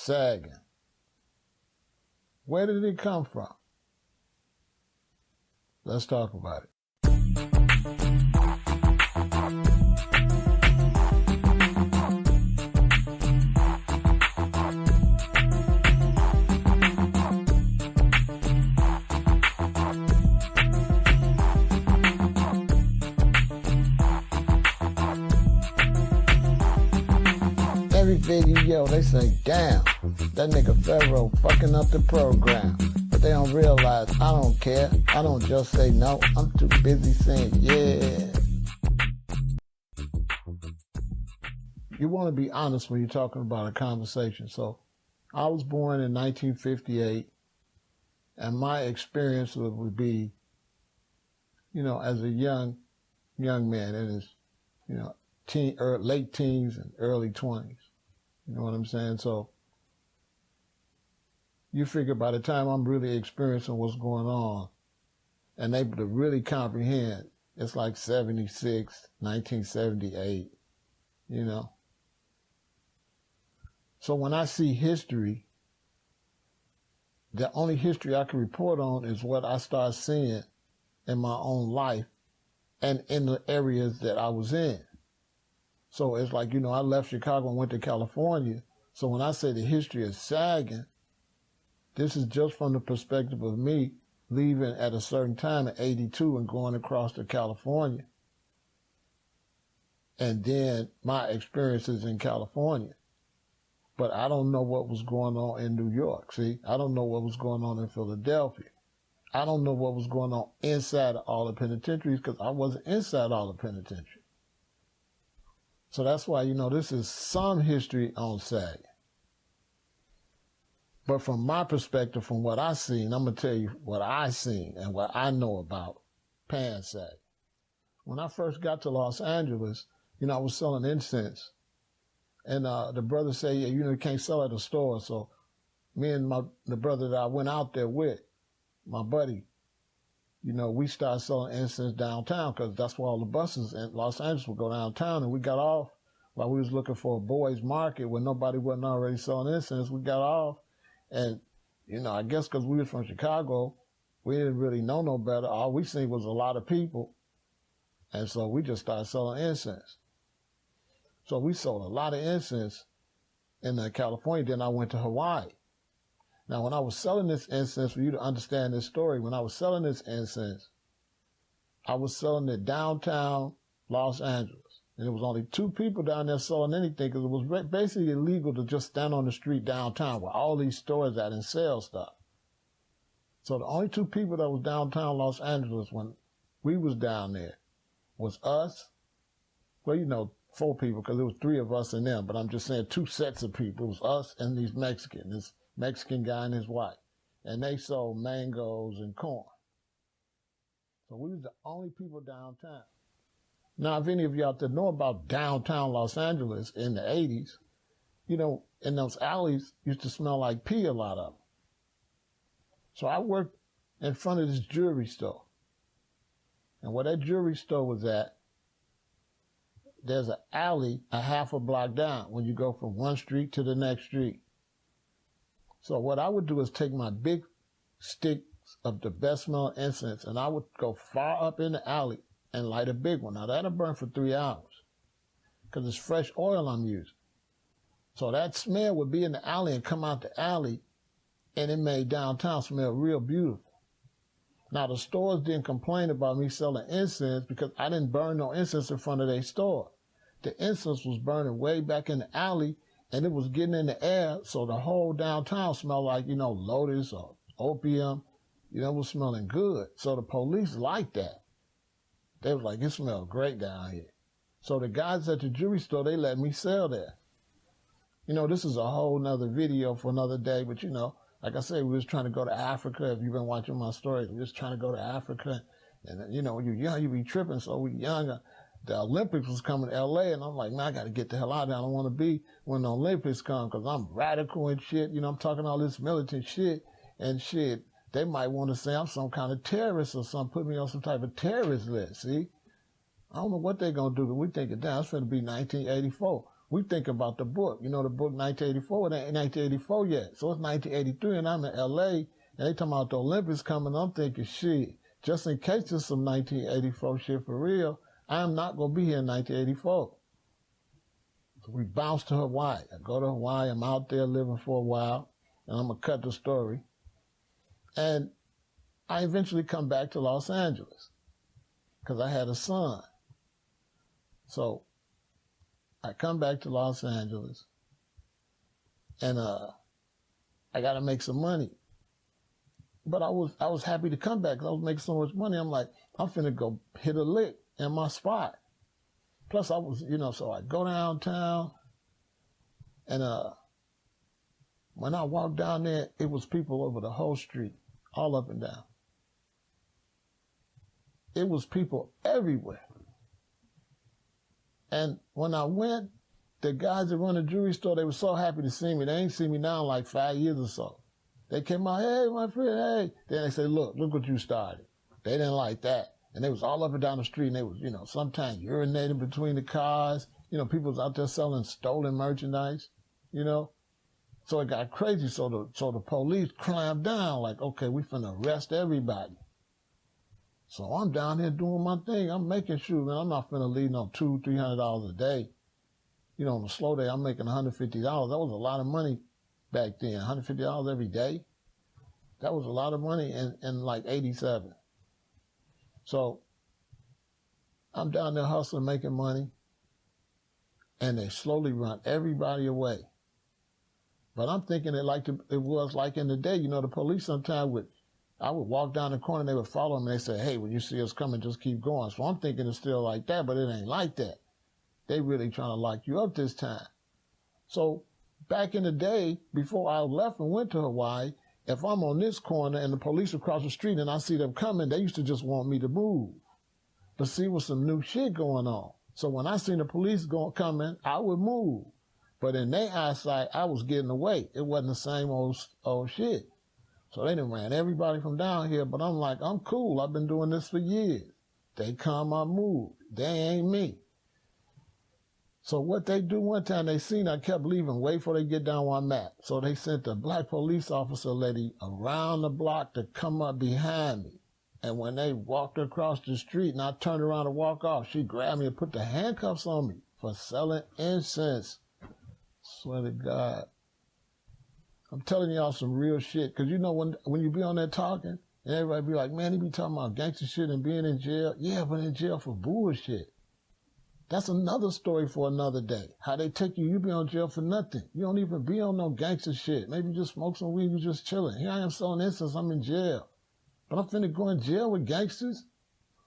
sagging. Where did it come from? Let's talk about it. Every video they say, damn, that nigga Pharaoh fucking up the program. But they don't realize I don't care. I don't just say no. I'm too busy saying yeah. You want to be honest when you're talking about a conversation. So I was born in 1958, and my experience would be, as a young man in his, late teens and early 20s. You know what I'm saying? So you figure by the time I'm really experiencing what's going on and able to really comprehend, it's like 76, 1978, So when I see history, the only history I can report on is what I start seeing in my own life and in the areas that I was in. So it's like, I left Chicago and went to California. So when I say the history is sagging, this is just from the perspective of me leaving at a certain time in 82 and going across to California. And then my experiences in California. But I don't know what was going on in New York, see? I don't know what was going on in Philadelphia. I don't know what was going on inside of all the penitentiaries because I wasn't inside all the penitentiaries. So that's why, this is some history on sagging. But from my perspective, from what I seen, I'm going to tell you what I seen and what I know about pan sag. When I first got to Los Angeles, I was selling incense. And the brother said, yeah, you can't sell at a store. So me and the brother that I went out there with, my buddy, we started selling incense downtown because that's where all the buses in Los Angeles would go downtown. And we got off while we was looking for a boys market where nobody wasn't already selling incense. We got off. And, I guess because we was from Chicago, we didn't really know no better. All we seen was a lot of people. And so we just started selling incense. So we sold a lot of incense in California. Then I went to Hawaii. Now, when I was selling this incense, for you to understand this story, when I was selling this incense, I was selling it downtown Los Angeles. And there was only 2 people down there selling anything because it was basically illegal to just stand on the street downtown where all these stores at and sell stuff. So the only 2 people that was downtown Los Angeles when we was down there was us. Well, 4 people because there was 3 of us and them. But I'm just saying 2 sets of people. It was us and these Mexicans. This Mexican guy and his wife. And they sold mangoes and corn. So we was the only people downtown. Now, if any of you out there know about downtown Los Angeles in the 80s, in those alleys used to smell like pee, a lot of them. So I worked in front of this jewelry store. And where that jewelry store was at, there's an alley a half a block down when you go from one street to the next street. So what I would do is take my big sticks of the best smelling incense and I would go far up in the alley and light a big one. Now that'll burn for 3 hours because it's fresh oil I'm using. So that smell would be in the alley and come out the alley and it made downtown smell real beautiful. Now the stores didn't complain about me selling incense because I didn't burn no incense in front of their store. The incense was burning way back in the alley and it was getting in the air, so the whole downtown smelled like, lotus or opium. It was smelling good. So the police liked that. They was like, it smells great down here. So the guys at the jewelry store, they let me sell there. This is a whole nother video for another day, but like I said, we was trying to go to Africa. If you've been watching my stories, we was trying to go to Africa. And when you're young, you be tripping, so we young. The Olympics was coming to L.A., and I'm like, man, I got to get the hell out of there. I don't want to be when the Olympics come because I'm radical and shit. I'm talking all this militant shit and shit. They might want to say I'm some kind of terrorist or something, put me on some type of terrorist list, see? I don't know what they're going to do, but we think it down. It's going to be 1984. we think about the book. You know, the book 1984, it ain't 1984 yet. So it's 1983 and I'm in LA and they talking about the Olympics coming. I'm thinking, shit, just in case there's some 1984 shit for real, I'm not going to be here in 1984. So we bounce to Hawaii. I go to Hawaii. I'm out there living for a while and I'm going to cut the story. And I eventually come back to Los Angeles because I had a son. So I come back to Los Angeles and I got to make some money. But I was happy to come back because I was making so much money. I'm like, I'm finna go hit a lick in my spot. Plus I was, so I go downtown and when I walked down there, it was people over the whole street, all up and down. It was people everywhere. And when I went, the guys that run the jewelry store, they were so happy to see me. They ain't seen me now in like 5 years or so. They came out, hey, my friend, hey. Then they said, look what you started. They didn't like that. And they was all up and down the street, and they was, sometimes urinating between the cars. People was out there selling stolen merchandise, So it got crazy. So the police clamped down, like, okay, we finna arrest everybody. So I'm down here doing my thing. I'm making sure, man, I'm not finna leave no $200-300 a day. On a slow day, I'm making $150. That was a lot of money back then. $150 every day. That was a lot of money in like 87. So I'm down there hustling, making money, and they slowly run everybody away. But I'm thinking it was like in the day. The police sometimes I would walk down the corner and they would follow me and they say, hey, when you see us coming, just keep going. So I'm thinking it's still like that, but it ain't like that. They really trying to lock you up this time. So back in the day, before I left and went to Hawaii, if I'm on this corner and the police across the street and I see them coming, they used to just want me to move. But see, with some new shit going on. So when I seen the police coming, I would move. But in their eyesight, I was getting away. It wasn't the same old shit. So they done ran everybody from down here, but I'm like, I'm cool. I've been doing this for years. They come, I move. They ain't me. So what they do one time, they seen I kept leaving way before they get down where I'm at. So they sent a black police officer lady around the block to come up behind me. And when they walked across the street and I turned around to walk off, she grabbed me and put the handcuffs on me for selling incense. Swear to God. I'm telling y'all some real shit. Because when you be on there talking, and everybody be like, man, he be talking about gangster shit and being in jail. Yeah, but in jail for bullshit. That's another story for another day. How they take you be on jail for nothing. You don't even be on no gangster shit. Maybe you just smoke some weed, you just chilling. Here I am selling incense, I'm in jail. But I'm finna go in jail with gangsters?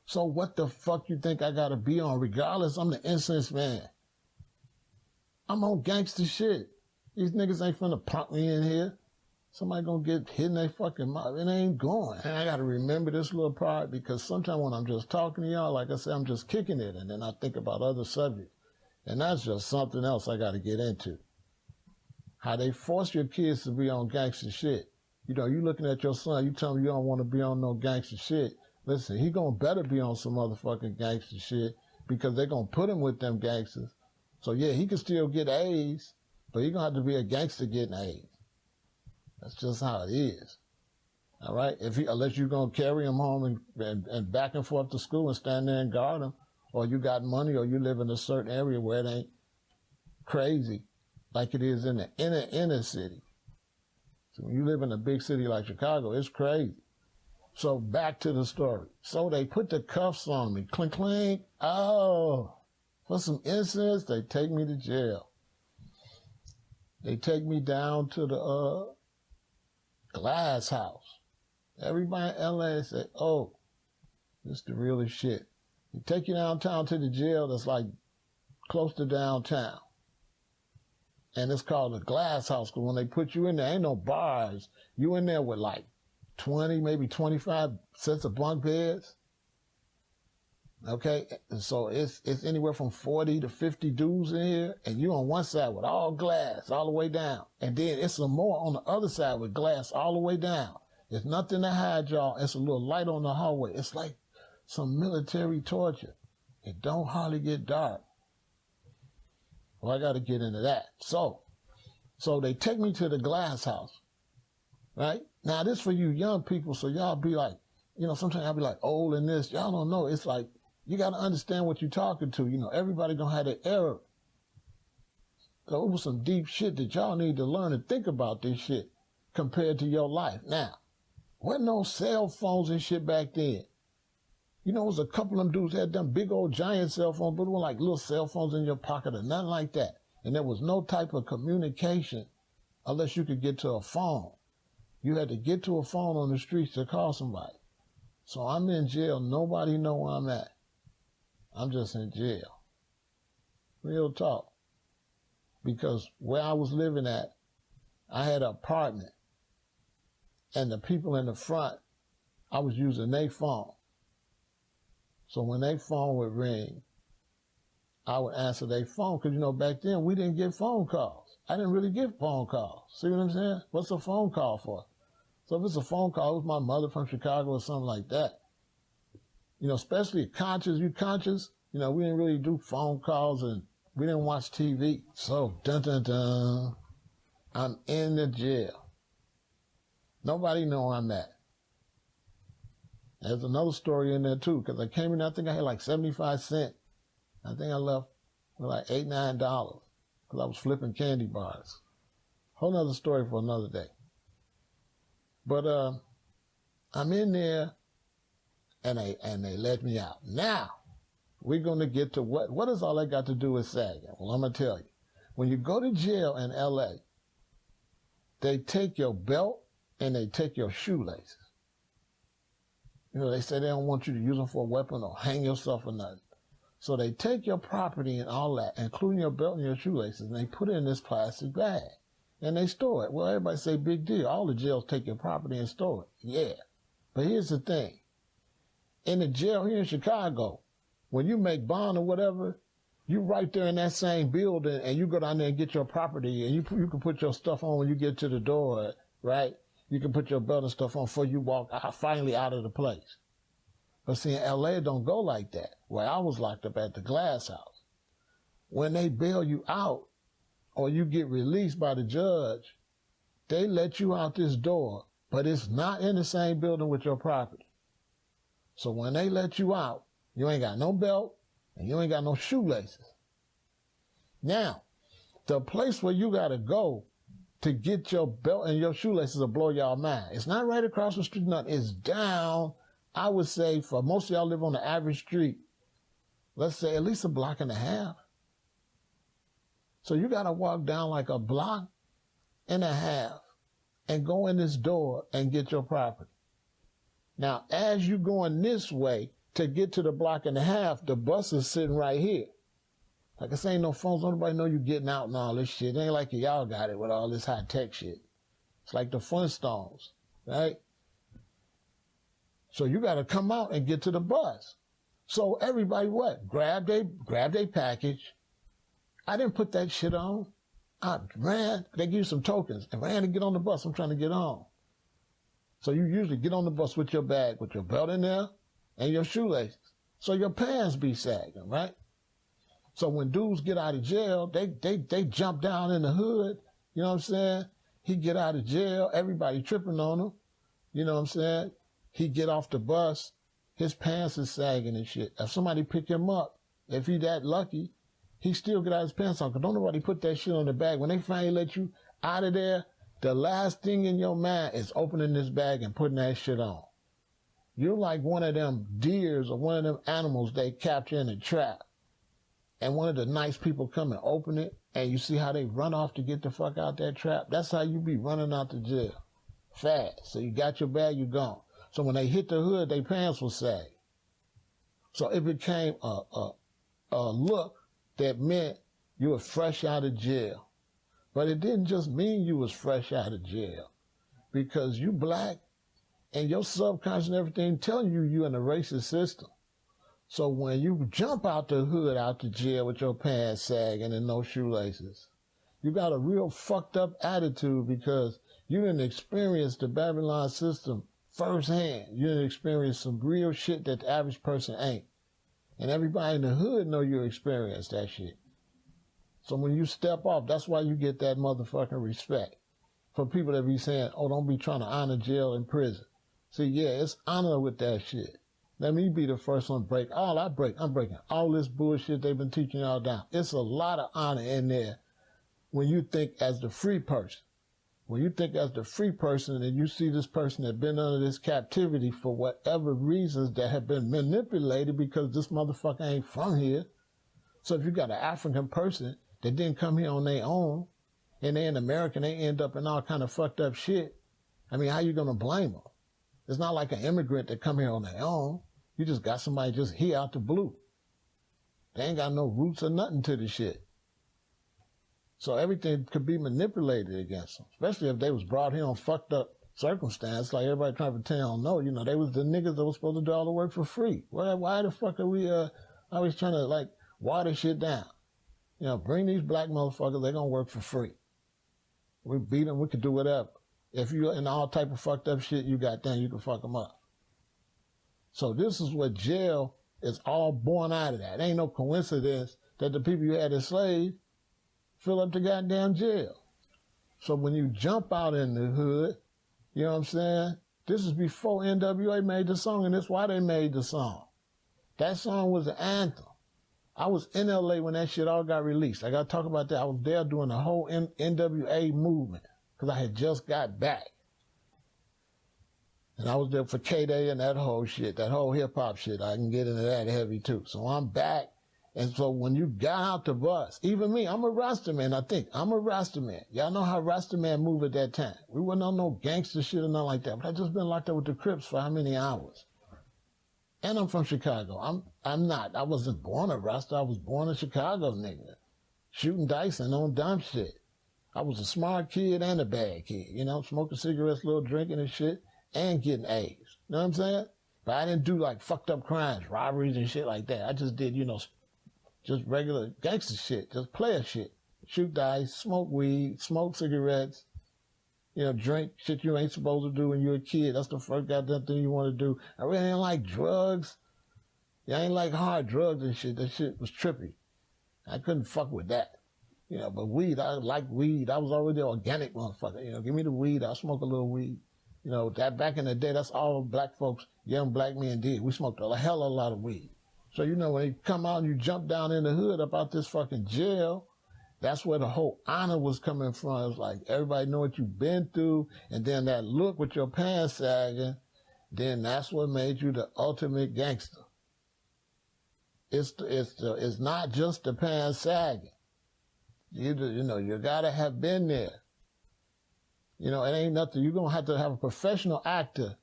So what the fuck you think I gotta be on? Regardless, I'm the incense man. I'm on gangster shit. These niggas ain't finna pump me in here. Somebody gonna get hit in their fucking mouth. It ain't going. And I gotta remember this little part because sometimes when I'm just talking to y'all, like I said, I'm just kicking it and then I think about other subjects. And that's just something else I gotta get into. How they force your kids to be on gangster shit. You looking at your son, you tell him you don't want to be on no gangster shit. Listen, he gonna better be on some motherfucking gangster shit because they gonna put him with them gangsters. So yeah, he can still get A's, but he gonna have to be a gangster getting A's. That's just how it is. All right? Unless you're going to carry him home and back and forth to school and stand there and guard him, or you got money, or you live in a certain area where it ain't crazy like it is in the inner city. So when you live in a big city like Chicago, it's crazy. So back to the story. So they put the cuffs on me. Clink, clink. Oh, for some incense, they take me to jail. They take me down to the Glass House. Everybody in LA say, oh, this the realest shit. They take you downtown to the jail that's like close to downtown. And it's called the Glass House because when they put you in there, ain't no bars. You in there with like 20, maybe 25 sets of bunk beds. Okay, so it's anywhere from 40 to 50 dudes in here, and you on one side with all glass all the way down. And then it's some more on the other side with glass all the way down. There's nothing to hide, y'all. It's a little light on the hallway. It's like some military torture. It don't hardly get dark. Well, I got to get into that. So they take me to the glass house, right? Now, this for you young people, so y'all be like, sometimes I'll be like old in this. Y'all don't know. It's like, you got to understand what you're talking to. Everybody gonna have their error. So it was some deep shit that y'all need to learn and think about this shit compared to your life. Now, wasn't no cell phones and shit back then. It was a couple of them dudes had them big old giant cell phones, but it was like little cell phones in your pocket or nothing like that. And there was no type of communication unless you could get to a phone. You had to get to a phone on the streets to call somebody. So I'm in jail. Nobody know where I'm at. I'm just in jail. Real talk. Because where I was living at, I had an apartment. And the people in the front, I was using their phone. So when their phone would ring, I would answer their phone. Because, back then, we didn't get phone calls. I didn't really get phone calls. See what I'm saying? What's a phone call for? So if it's a phone call, it was my mother from Chicago or something like that. Especially you conscious, we didn't really do phone calls and we didn't watch TV. So, dun, dun, dun, I'm in the jail. Nobody know where I'm at. There's another story in there too, because I came in, I think I had like 75 cents. I think I left with like $8, $9 because I was flipping candy bars. Whole nother story for another day. But I'm in there and they let me out. Now, we're going to get to what does all that got to do with sagging? Well, I'm going to tell you. When you go to jail in L.A., they take your belt and they take your shoelaces. They say they don't want you to use them for a weapon or hang yourself or nothing. So they take your property and all that, including your belt and your shoelaces, and they put it in this plastic bag. And they store it. Well, everybody say, big deal. All the jails take your property and store it. Yeah. But here's the thing. In the jail here in Chicago, when you make bond or whatever, you right there in that same building and you go down there and get your property and you can put your stuff on when you get to the door, right? You can put your belt and stuff on before you walk finally out of the place. But see, in L.A., it don't go like that. Where I was locked up at the glass house. When they bail you out or you get released by the judge, they let you out this door, but it's not in the same building with your property. So when they let you out, you ain't got no belt and you ain't got no shoelaces. Now, the place where you got to go to get your belt and your shoelaces will blow y'all mind. It's not right across the street, nothing. It's down, I would say, for most of y'all live on the average street, let's say at least a block and a half. So you got to walk down like a block and a half and go in this door and get your property. Now, as you going this way to get to the block and a half, the bus is sitting right here. Like I say, ain't no phones. Nobody know you getting out and all this shit. It ain't like y'all got it with all this high-tech shit. It's like the Flintstones, right? So you got to come out and get to the bus. So everybody what? Grab their package. I didn't put that shit on. I ran. They give you some tokens. I ran to get on the bus. I'm trying to get on. So you usually get on the bus with your bag, with your belt in there and your shoelaces. So your pants be sagging, right? So when dudes get out of jail, they jump down in the hood. You know what I'm saying? He get out of jail. Everybody tripping on him. You know what I'm saying? He get off the bus. His pants is sagging and shit. If somebody pick him up, if he that lucky, he still get out his pants on. Because don't nobody put that shit on the bag. When they finally let you out of there, the last thing in your mind is opening this bag and putting that shit on. You're like one of them deers or one of them animals they capture in a trap. And one of the nice people come and open it, and you see how they run off to get the fuck out that trap. That's how you be running out the jail. Fast. So you got your bag, you gone. So when they hit the hood, their pants will sag. So it became a look that meant you were fresh out of jail. But it didn't just mean you was fresh out of jail. Because you black, and your subconscious and everything telling you in a racist system. So when you jump out the hood, out the jail with your pants sagging and no shoelaces, you got a real fucked up attitude because you didn't experience the Babylon system firsthand. You didn't experience some real shit that the average person ain't. And everybody in the hood know you experienced that shit. So when you step off, that's why you get that motherfucking respect. For people that be saying, oh, don't be trying to honor jail and prison. See, yeah, it's honor with that shit. Let me be the first one to break. I'm breaking all this bullshit they've been teaching y'all down. It's a lot of honor in there when you think as the free person. When you think as the free person and you see this person that been under this captivity for whatever reasons that have been manipulated because this motherfucker ain't from here. So if you got an African person that didn't come here on their own and they in America and they end up in all kind of fucked up shit, I mean, how you going to blame them? It's not like an immigrant that come here on their own. You just got somebody just here out the blue. They ain't got no roots or nothing to the shit. So everything could be manipulated against them, especially if they was brought here on fucked up circumstance, like everybody trying to pretend they don't know. You know, they was the niggas that was supposed to do all the work for free. Why the fuck are we always trying to, like, water shit down? You know, bring these black motherfuckers, they gonna work for free. We beat them, we could do whatever. If you're in all type of fucked up shit you got done, you can fuck them up. So this is what jail is all born out of that. It ain't no coincidence that the people you had enslaved fill up the goddamn jail. So when you jump out in the hood, you know what I'm saying? This is before NWA made the song, and that's why they made the song. That song was the anthem. I was in LA when that shit all got released. I got to talk about that. I was there during the whole NWA movement because I had just got back. And I was there for K-Day and that whole shit, that whole hip-hop shit. I can get into that heavy, too. So I'm back. And so when you got out the bus, even me, I'm a Rasta man, I think. I'm a Rasta man. Y'all know how Rasta man move at that time. We wasn't on no gangster shit or nothing like that. But I just been locked up with the Crips for how many hours? And I'm from Chicago. I'm not. I wasn't born a Rasta. I was born a Chicago nigga. Shooting dice and on dumb shit. I was a smart kid and a bad kid. You know, smoking cigarettes, little drinking and shit, and getting A's. You know what I'm saying? But I didn't do like fucked up crimes, robberies and shit like that. I just did, you know, just regular gangster shit, just player shit. Shoot dice, smoke weed, smoke cigarettes, you know, drink shit you ain't supposed to do when you're a kid. That's the first goddamn thing you want to do. I really ain't like drugs. Yeah, I ain't like hard drugs and shit. That shit was trippy. I couldn't fuck with that. You know, but weed, I like weed. I was already an organic motherfucker. You know, give me the weed, I'll smoke a little weed. You know, that back in the day, that's all black folks, young black men did. We smoked a hell of a lot of weed. So, you know, when you come out and you jump down in the hood about this fucking jail, that's where the whole honor was coming from. It was like, everybody know what you've been through, and then that look with your pants sagging, then that's what made you the ultimate gangster. It's not just the pants sagging. You know, you gotta have been there. You know, it ain't nothing. You're gonna have to have a professional actor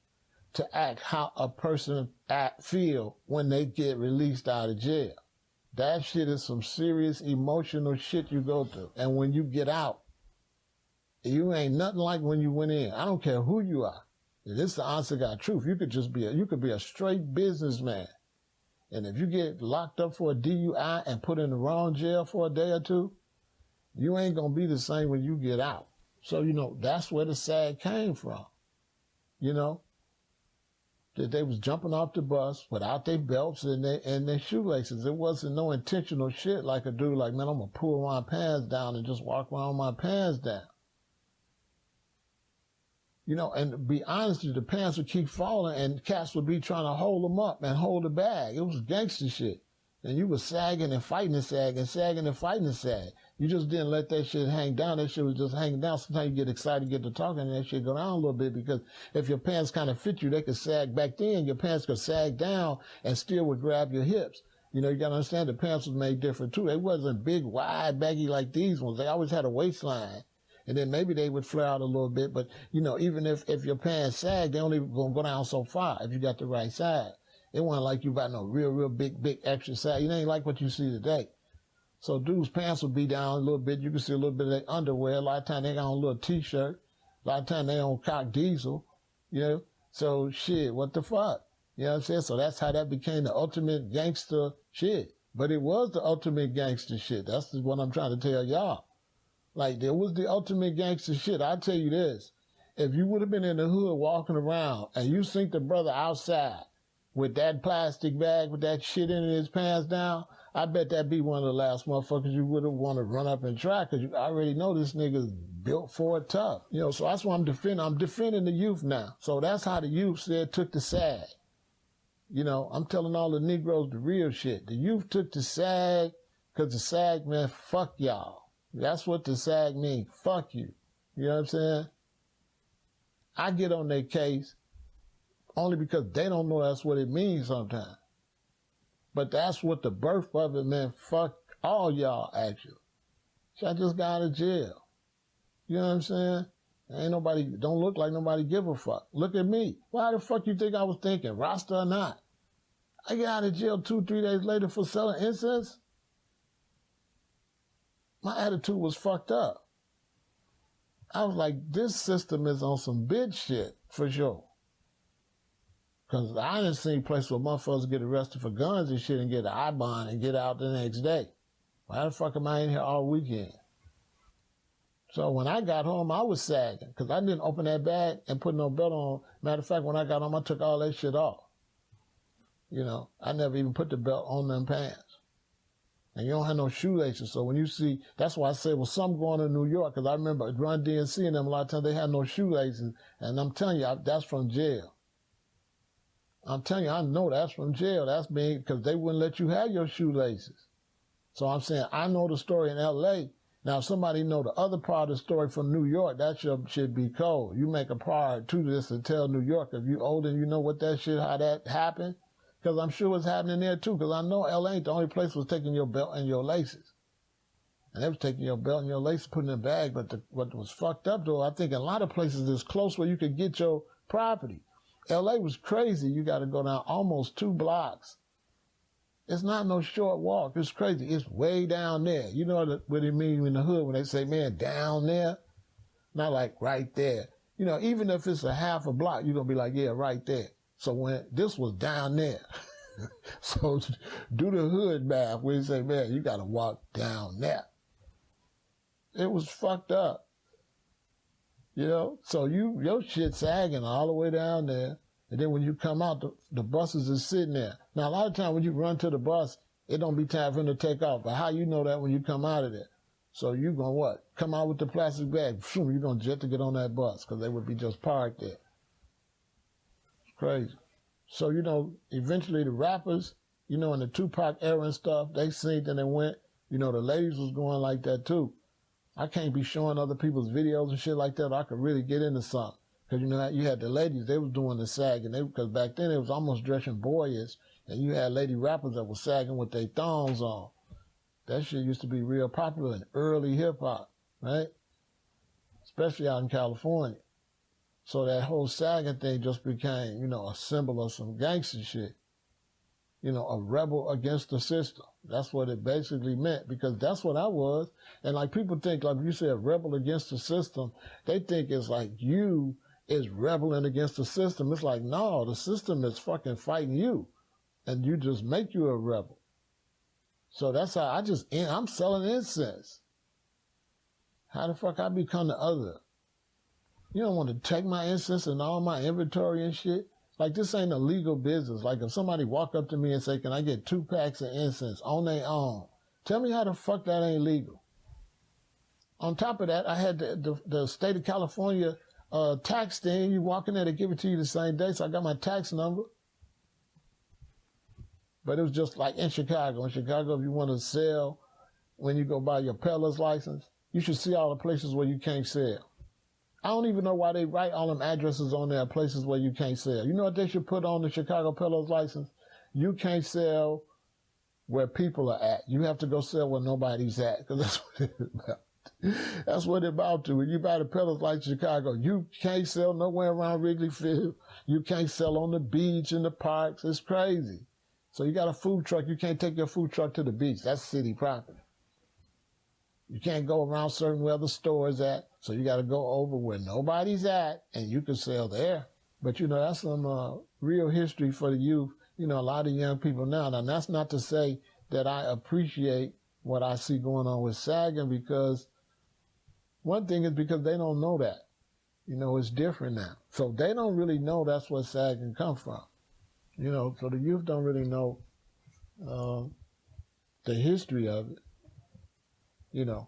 to act how a person feel when they get released out of jail. That shit is some serious emotional shit you go through. And when you get out, you ain't nothing like when you went in. I don't care who you are. This is the honest to God truth. You could be a straight businessman. And if you get locked up for a DUI and put in the wrong jail for a day or two, you ain't gonna be the same when you get out. So, you know, that's where the SAG came from. You know, that they was jumping off the bus without their belts and their shoelaces. It wasn't no intentional shit like a dude like, man, I'm going to pull my pants down and just walk around with my pants down. You know, and to be honest with you, the pants would keep falling and cats would be trying to hold them up and hold the bag. It was gangster shit. And you was sagging and fighting the sag and sagging and fighting the sag. You just didn't let that shit hang down. That shit was just hanging down. Sometimes you get excited, get to talking, and that shit go down a little bit because if your pants kind of fit you, they could sag back then. Your pants could sag down and still would grab your hips. You know, you got to understand the pants was made different too. They wasn't big, wide, baggy like these ones. They always had a waistline. And then maybe they would flare out a little bit. But, you know, even if your pants sag, they only going to go down so far if you got the right size. It wasn't like you got no real big extra sag. It ain't like what you see today. So dudes' pants would be down a little bit. You can see a little bit of their underwear. A lot of times they got on a little T-shirt. A lot of times they on cock diesel, you know. So shit, what the fuck? You know what I'm saying? So that's how that became the ultimate gangster shit. But it was the ultimate gangster shit. That's what I'm trying to tell y'all. Like, there was the ultimate gangster shit. I'll tell you this. If you would have been in the hood walking around and you seen the brother outside with that plastic bag with that shit in his pants down, I bet that be one of the last motherfuckers you would have want to run up and try because you already know this nigga's built for it tough. You know, so that's why I'm defending. I'm defending the youth now. So that's how the youth said took the SAG. You know, I'm telling all the Negroes the real shit. The youth took the SAG because the SAG meant fuck y'all. That's what the SAG means. Fuck you. You know what I'm saying? I get on their case only because they don't know that's what it means sometimes. But that's what the birth of it meant. Fuck all y'all, actually. So I just got out of jail. You know what I'm saying? Ain't nobody, don't look like nobody give a fuck. Look at me. Why the fuck you think I was thinking, Rasta or not? I got out of jail 2-3 days later for selling incense. My attitude was fucked up. I was like, this system is on some bitch shit, for sure. Because I didn't see a place where motherfuckers get arrested for guns and shit and get an I-bond and get out the next day. Why the fuck am I in here all weekend? So when I got home, I was sagging because I didn't open that bag and put no belt on. Matter of fact, when I got home, I took all that shit off. You know, I never even put the belt on them pants. And you don't have no shoelaces. So when you see, that's why I say, well, some going to New York, because I remember Run DMC and them a lot of times they had no shoelaces. And I'm telling you, that's from jail. I'm telling you, I know that's from jail. That's being, because they wouldn't let you have your shoelaces. So I'm saying, I know the story in L.A. Now, if somebody know the other part of the story from New York, that should be cold. You make a prior to this and tell New York, if you old and you know what that shit, how that happened, because I'm sure it's happening there too, because I know L.A. ain't the only place was taking your belt and your laces. And they was taking your belt and your laces, putting in a bag, but what was fucked up though, I think in a lot of places it's close where you could get your property. L.A. was crazy. You got to go down almost 2 blocks. It's not no short walk. It's crazy. It's way down there. You know what it means in the hood when they say, man, down there? Not like right there. You know, even if it's a half a block, you're going to be like, yeah, right there. So when this was down there. So do the hood math where you say, man, you got to walk down there. It was fucked up. You know, so your shit sagging all the way down there. And then when you come out, the buses is sitting there. Now, a lot of times when you run to the bus, it don't be time for them to take off. But how you know that when you come out of there? So you going to what? Come out with the plastic bag. You're going to jet to get on that bus because they would be just parked there. It's crazy. So, you know, eventually the rappers, you know, in the Tupac era and stuff, they seen and they went. You know, the ladies was going like that too. I can't be showing other people's videos and shit like that. I could really get into something. Because, you know, you had the ladies, they was doing the sagging. Because back then it was almost dressing boyish. And you had lady rappers that was sagging with their thongs on. That shit used to be real popular in early hip-hop, right? Especially out in California. So that whole sagging thing just became, you know, a symbol of some gangster shit. You know, a rebel against the system. That's what it basically meant, because that's what I was. And like people think, like you said, rebel against the system, they think it's like you is rebelling against the system. It's like, no, the system is fucking fighting you. And you just make you a rebel. So that's how I'm selling incense. How the fuck I become the other? You don't want to take my incense and all my inventory and shit? Like, this ain't a legal business. Like, if somebody walk up to me and say, can I get 2 packs of incense on their own? Tell me how the fuck that ain't legal. On top of that, I had the state of California tax thing. You walk in there, they give it to you the same day, so I got my tax number. But it was just like in Chicago. In Chicago, if you want to sell, when you go buy your peddler's license, you should see all the places where you can't sell. I don't even know why they write all them addresses on there, places where you can't sell. You know what they should put on the Chicago peddler's license? You can't sell where people are at. You have to go sell where nobody's at, because that's what it's about. That's what it's about to. When you buy the peddler's license in Chicago, you can't sell nowhere around Wrigley Field. You can't sell on the beach, in the parks. It's crazy. So you got a food truck, you can't take your food truck to the beach. That's city property. You can't go around certain where the store is at, so you got to go over where nobody's at, and you can sell there. But, you know, that's some real history for the youth. You know, a lot of young people now. Now, that's not to say that I appreciate what I see going on with sagging, because one thing is because they don't know that. You know, it's different now. So they don't really know that's where sagging comes from. You know, so the youth don't really know. the history of it, you know.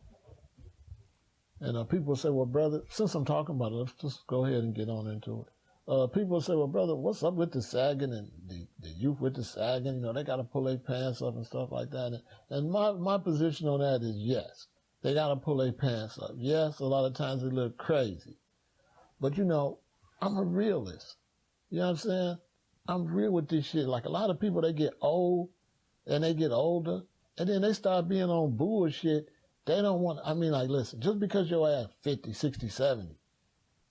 And people say, well, brother, since I'm talking about it, let's just go ahead and get on into it. People say, well, brother, what's up with the sagging and the youth with the sagging? You know, they got to pull their pants up and stuff like that. And my position on that is yes, they got to pull their pants up. Yes, a lot of times they look crazy. But, you know, I'm a realist. You know what I'm saying? I'm real with this shit. Like a lot of people, they get old and they get older and then they start being on bullshit. They don't want, I mean, like, listen, just because you're at 50, 60, 70,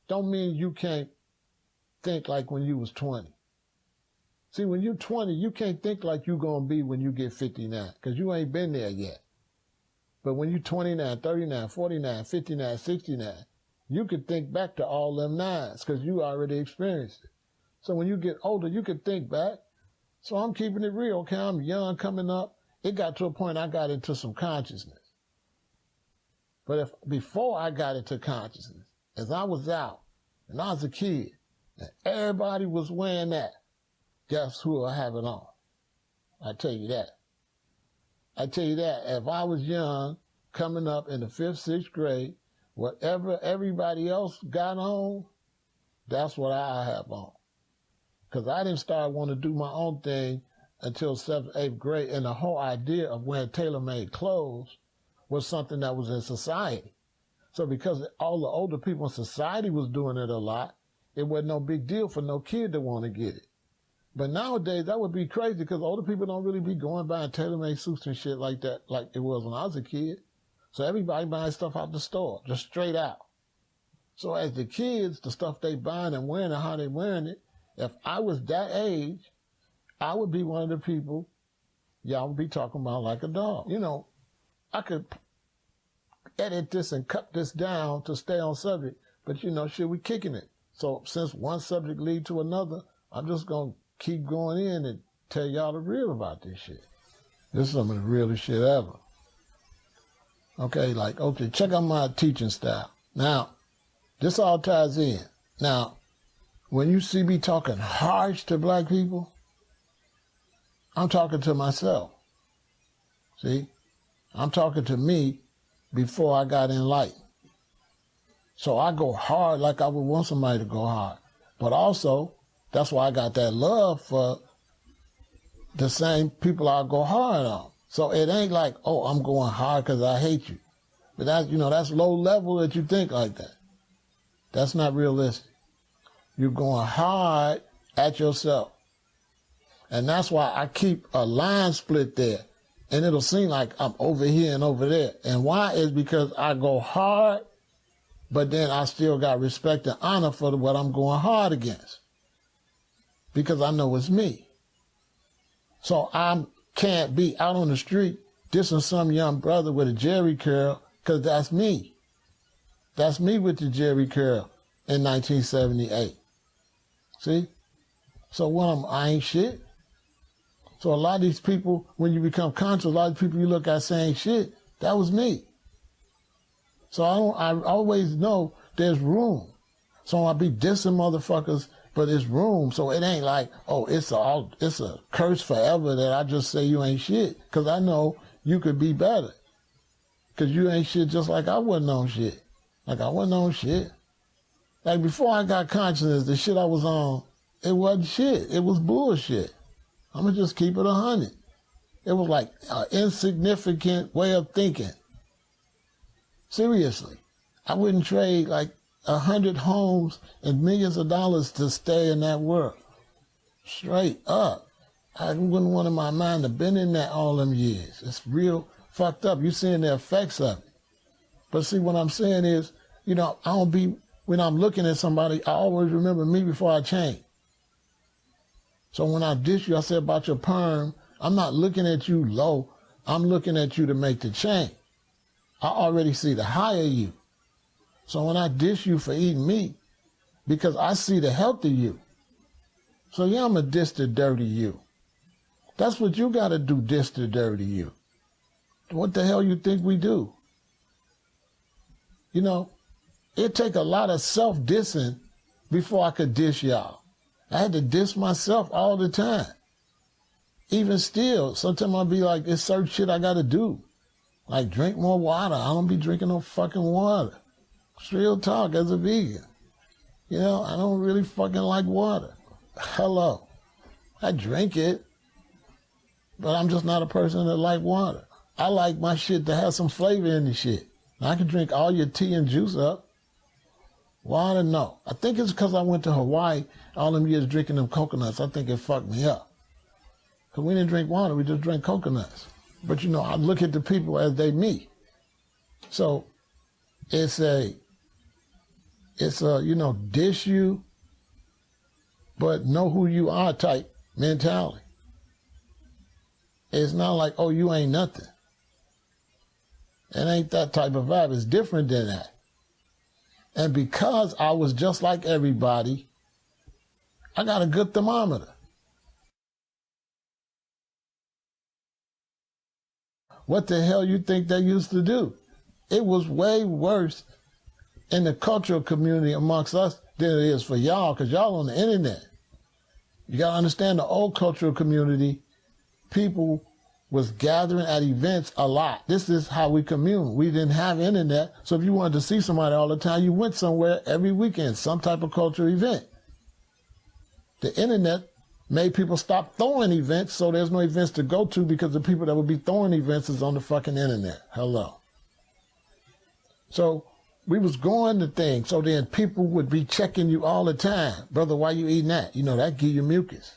don't mean you can't think like when you was 20. See, when you're 20, you can't think like you're going to be when you get 59 because you ain't been there yet. But when you're 29, 39, 49, 59, 69, you could think back to all them nines because you already experienced it. So when you get older, you could think back. So I'm keeping it real, okay? I'm young coming up. It got to a point I got into some consciousness. But before I got into consciousness, as I was out and I was a kid, and everybody was wearing that, guess who I have it on? I tell you that. I tell you that, if I was young, coming up in the 5th, 6th grade, whatever everybody else got on, that's what I have on. Because I didn't start wanting to do my own thing until 7th, 8th grade, and the whole idea of wearing tailor-made clothes was something that was in society. So because all the older people in society was doing it a lot, it wasn't no big deal for no kid to want to get it. But nowadays, that would be crazy because older people don't really be going buying tailor-made suits and shit like that like it was when I was a kid. So everybody buying stuff out the store, just straight out. So as the kids, the stuff they buying and wearing and how they wearing it, if I was that age, I would be one of the people y'all would be talking about like a dog. You know, I could edit this and cut this down to stay on subject, but you know, shit, we kicking it. So since one subject lead to another, I'm just going to keep going in and tell y'all the real about this shit. This is some of the realest shit ever. Okay, like, okay, check out my teaching style. Now, this all ties in. Now, when you see me talking harsh to black people, I'm talking to myself. See? I'm talking to me before I got enlightened. So I go hard like I would want somebody to go hard. But also, that's why I got that love for the same people I go hard on. So it ain't like, oh, I'm going hard because I hate you. But that's, you know, that's low level that you think like that. That's not realistic. You're going hard at yourself. And that's why I keep a line split there. And it'll seem like I'm over here and over there. And why is because I go hard, but then I still got respect and honor for what I'm going hard against. Because I know it's me. So I can't be out on the street dissing some young brother with a jerry curl, because that's me. That's me with the jerry curl in 1978. See? So when I ain't shit. So a lot of these people, when you become conscious, a lot of people you look at saying shit, that was me. So I always know there's room. So I be dissing motherfuckers, but it's room. So it ain't like, oh, it's a curse forever that I just say you ain't shit. Because I know you could be better. Because you ain't shit just like I wasn't on shit. Like I wasn't on shit. Like before I got consciousness, the shit I was on, it wasn't shit. It was bullshit. I'm going to just keep it 100. It was like an insignificant way of thinking. Seriously. I wouldn't trade like 100 homes and millions of dollars to stay in that world. Straight up. I wouldn't want in my mind to been in that all them years. It's real fucked up. You're seeing the effects of it. But see, what I'm saying is, you know, when I'm looking at somebody, I always remember me before I change. So when I dish you, I say about your perm, I'm not looking at you low. I'm looking at you to make the change. I already see the higher you. So when I dish you for eating meat, because I see the healthy you. So yeah, I'm going to dish the dirty you. That's what you got to do, dish the dirty you. What the hell you think we do? You know, it take a lot of self-dissing before I could dish y'all. I had to diss myself all the time. even still, sometimes I'll be like, there's certain shit I gotta do. Like drink more water. I don't be drinking no fucking water. It's real talk as a vegan. You know, I don't really fucking like water. Hello. I drink it, but I'm just not a person that like water. I like my shit to have some flavor in the shit. I can drink all your tea and juice up. Water, no. I think it's because I went to Hawaii all them years drinking them coconuts. I think it fucked me up. Because we didn't drink water, we just drank coconuts. But you know, I look at the people as they me. So it's a, you know, dish you, but know who you are type mentality. It's not like, oh, you ain't nothing. It ain't that type of vibe. It's different than that. And because I was just like everybody, I got a good thermometer. What the hell you think they used to do? It was way worse in the cultural community amongst us than it is for y'all, because y'all on the internet. You got to understand the old cultural community, people was gathering at events a lot. This is how we commune. We didn't have internet, so if you wanted to see somebody all the time, you went somewhere every weekend, some type of cultural event. The internet made people stop throwing events, so there's no events to go to because the people that would be throwing events is on the fucking internet. Hello. So we was going to things, so then people would be checking you all the time. Brother, why you eating that? You know, that give you mucus.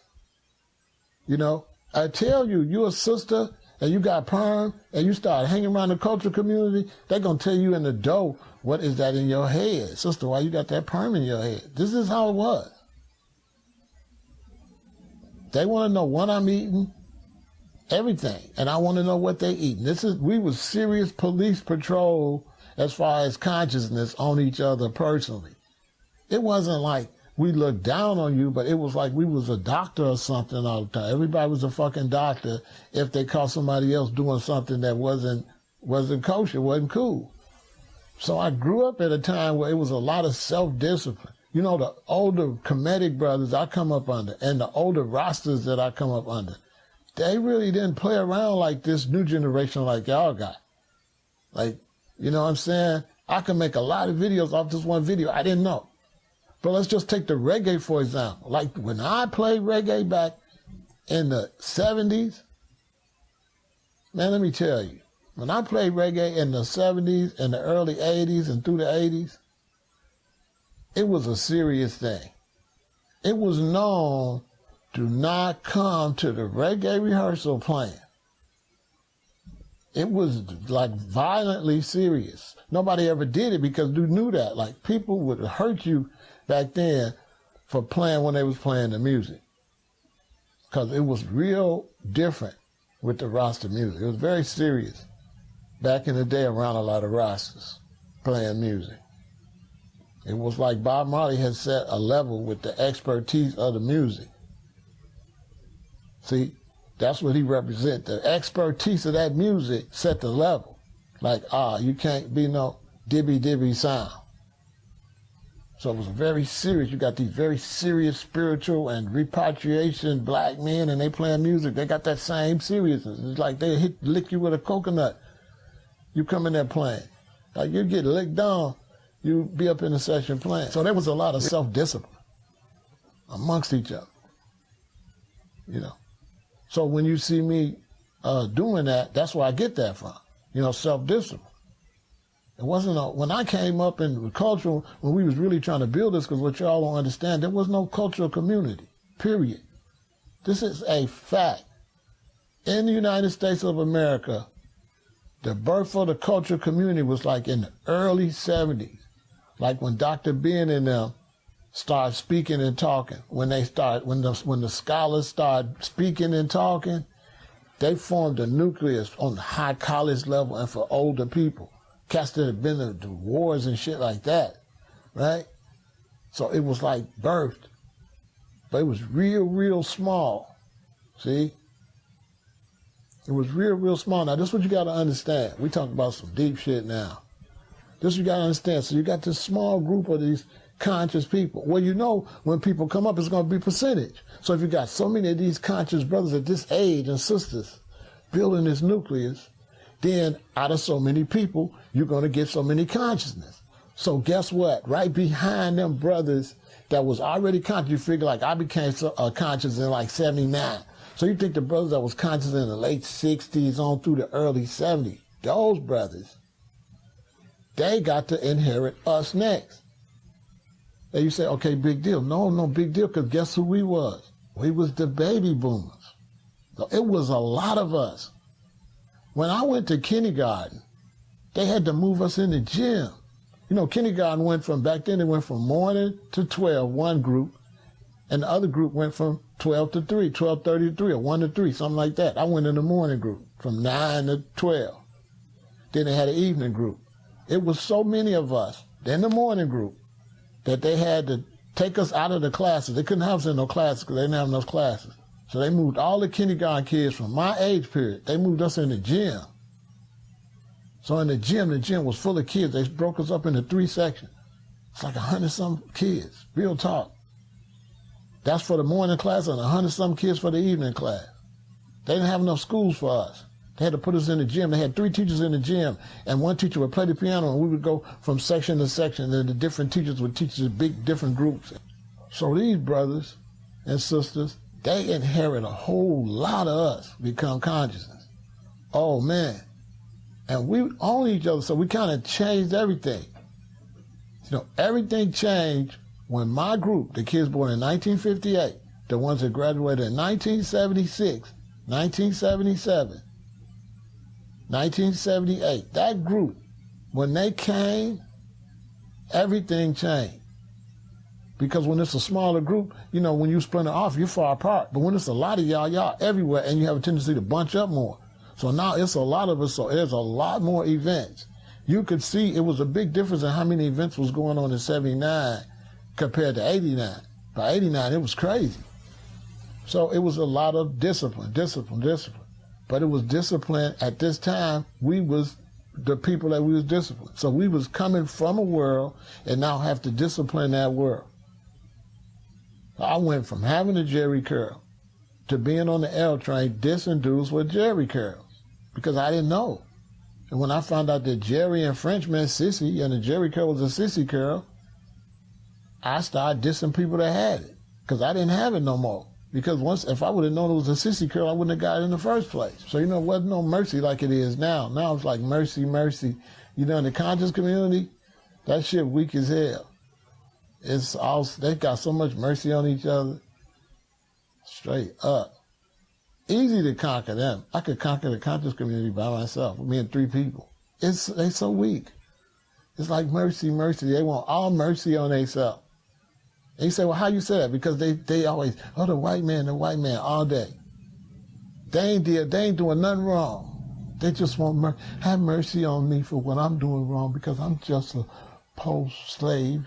You know, I tell you, you a sister and you got perm and you start hanging around the cultural community, they're going to tell you in the door, what is that in your head? Sister, why you got that perm in your head? This is how it was. They want to know what I'm eating, everything. And I want to know what they eating. We was serious police patrol as far as consciousness on each other personally. It wasn't like we looked down on you, but it was like we was a doctor or something all the time. Everybody was a fucking doctor if they caught somebody else doing something that wasn't kosher, wasn't cool. So I grew up at a time where it was a lot of self-discipline. You know, the older Kemetic brothers I come up under and the older rosters that I come up under, they really didn't play around like this new generation like y'all got. Like, you know what I'm saying? I can make a lot of videos off this one video. I didn't know. But let's just take the reggae, for example. Like when I played reggae back in the 70s, man, let me tell you, when I played reggae in the 70s and the early 80s and through the 80s, it was a serious thing. It was known to not come to the reggae rehearsal playing. It was like violently serious. Nobody ever did it because you knew that. Like people would hurt you back then for playing when they was playing the music. Because it was real different with the Rasta music. It was very serious back in the day around a lot of Rastas playing music. It was like Bob Marley had set a level with the expertise of the music. See, that's what he represents. The expertise of that music set the level. Like, you can't be no dibby sound. So it was very serious. You got these very serious spiritual and repatriation black men and they playing music. They got that same seriousness. It's like they lick you with a coconut. You come in there playing. Like you get licked down, you be up in the session playing. So there was a lot of self-discipline amongst each other, you know. So when you see me doing that, that's where I get that from, you know, self-discipline. It wasn't when I came up in cultural, when we was really trying to build this, because what y'all don't understand, there was no cultural community, period. This is a fact. In the United States of America, the birth of the cultural community was like in the early 70s. Like when Dr. Ben and them started speaking and talking, when the scholars started speaking and talking, they formed a nucleus on the high college level and for older people. Cats that had been to wars and shit like that, right? So it was like birthed, but it was real small, see? It was real small. Now this is what you gotta understand. We talk about some deep shit now. This you gotta understand. So you got this small group of these conscious people. Well, you know, when people come up, it's going to be percentage. So if you got so many of these conscious brothers at this age and sisters building this nucleus, then out of so many people, you're going to get so many consciousness. So guess what? Right behind them brothers that was already conscious, you figure like I became conscious in like 79. So you think the brothers that was conscious in the late 60s on through the early 70s, those brothers, they got to inherit us next. And you say, okay, big deal. No big deal, because guess who we was? We was the baby boomers. So it was a lot of us. When I went to kindergarten, they had to move us in the gym. You know, kindergarten went from, back then it went from morning to 12, one group, and the other group went from 12 to 3, 12:30 to 3, or 1 to 3, something like that. I went in the morning group from 9 to 12. Then they had an evening group. It was so many of us in the morning group that they had to take us out of the classes. They couldn't have us in no classes because they didn't have enough classes. So they moved all the kindergarten kids from my age period. They moved us in the gym. So in the gym was full of kids. They broke us up into 3 sections. It's like 100-some kids, real talk. That's for the morning class and 100-some kids for the evening class. They didn't have enough schools for us. They had to put us in the gym. They had 3 teachers in the gym, and one teacher would play the piano, and we would go from section to section, and the different teachers would teach us big different groups. So these brothers and sisters, they inherit a whole lot of us, become consciousness. Oh, man. And we own each other, so we kind of changed everything. You know, everything changed when my group, the kids born in 1958, the ones that graduated in 1976, 1977, 1978, that group, when they came, everything changed. Because when it's a smaller group, you know, when you splinter off, you're far apart. But when it's a lot of y'all everywhere, and you have a tendency to bunch up more. So now it's a lot of us, so there's a lot more events. You could see it was a big difference in how many events was going on in 79 compared to 89. By 89, it was crazy. So it was a lot of discipline. But it was discipline at this time. We was the people that we was disciplined. So we was coming from a world and now have to discipline that world. I went from having a Jerry curl to being on the L train dissing dudes with Jerry curls because I didn't know. And when I found out that Jerry in French meant sissy and the Jerry curl was a sissy curl, I started dissing people that had it because I didn't have it no more. Because if I would have known it was a sissy curl, I wouldn't have got it in the first place. So, you know, it wasn't no mercy like it is now. Now it's like mercy. You know, in the conscious community, that shit weak as hell. It's all, they got so much mercy on each other. Straight up. Easy to conquer them. I could conquer the conscious community by myself, me and 3 people. They so weak. It's like mercy. They want all mercy on themselves. And you say, well, how you say that? Because they always, the white man, all day. They ain't doing nothing wrong. They just want have mercy on me for what I'm doing wrong because I'm just a post-slave.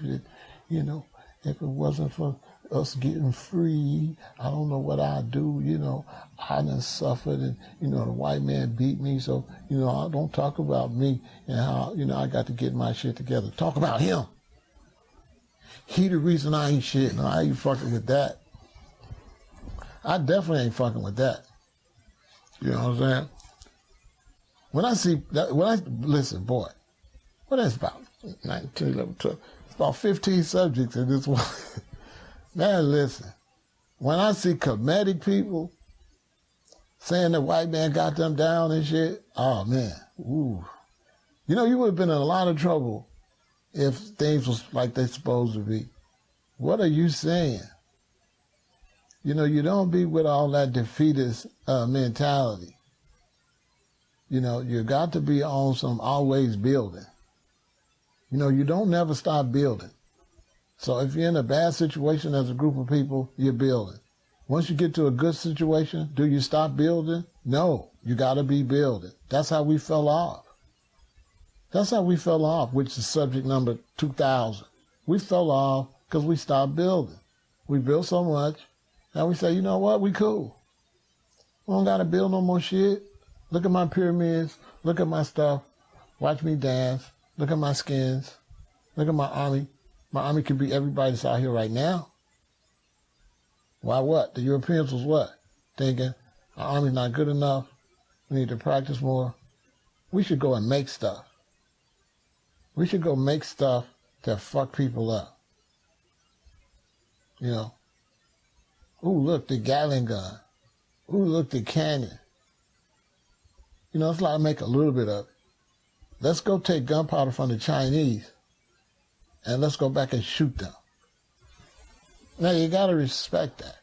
You know, if it wasn't for us getting free, I don't know what I'd do. You know, I done suffered and, you know, the white man beat me. So, you know, I don't talk about me and how, you know, I got to get my shit together. Talk about him. He the reason I ain't shit. No, I ain't fucking with that. I definitely ain't fucking with that. You know what I'm saying? When I see that, listen, boy, what is about 19, 11, 12? It's about 15 subjects in this one. Man, listen, when I see comedic people saying the white man got them down and shit, oh man, ooh. You know, you would have been in a lot of trouble if things was like they're supposed to be. What are you saying? You know, you don't be with all that defeatist mentality. You know, you got to be on some always building. You know, you don't never stop building. So if you're in a bad situation as a group of people, you're building. Once you get to a good situation, do you stop building? No, you got to be building. That's how we fell off. Which is subject number 2000. We fell off because we stopped building. We built so much, and we say, you know what, we cool. We don't got to build no more shit. Look at my pyramids. Look at my stuff. Watch me dance. Look at my skins. Look at my army. My army can beat everybody that's out here right now. Why what? The Europeans was what? Thinking, our army's not good enough. We need to practice more. We should go and make stuff. We should go make stuff that fuck people up. You know? Ooh, look, the Gatling gun. Ooh, look, the cannon. You know, it's like make a little bit of it. Let's go take gunpowder from the Chinese and let's go back and shoot them. Now, you got to respect that.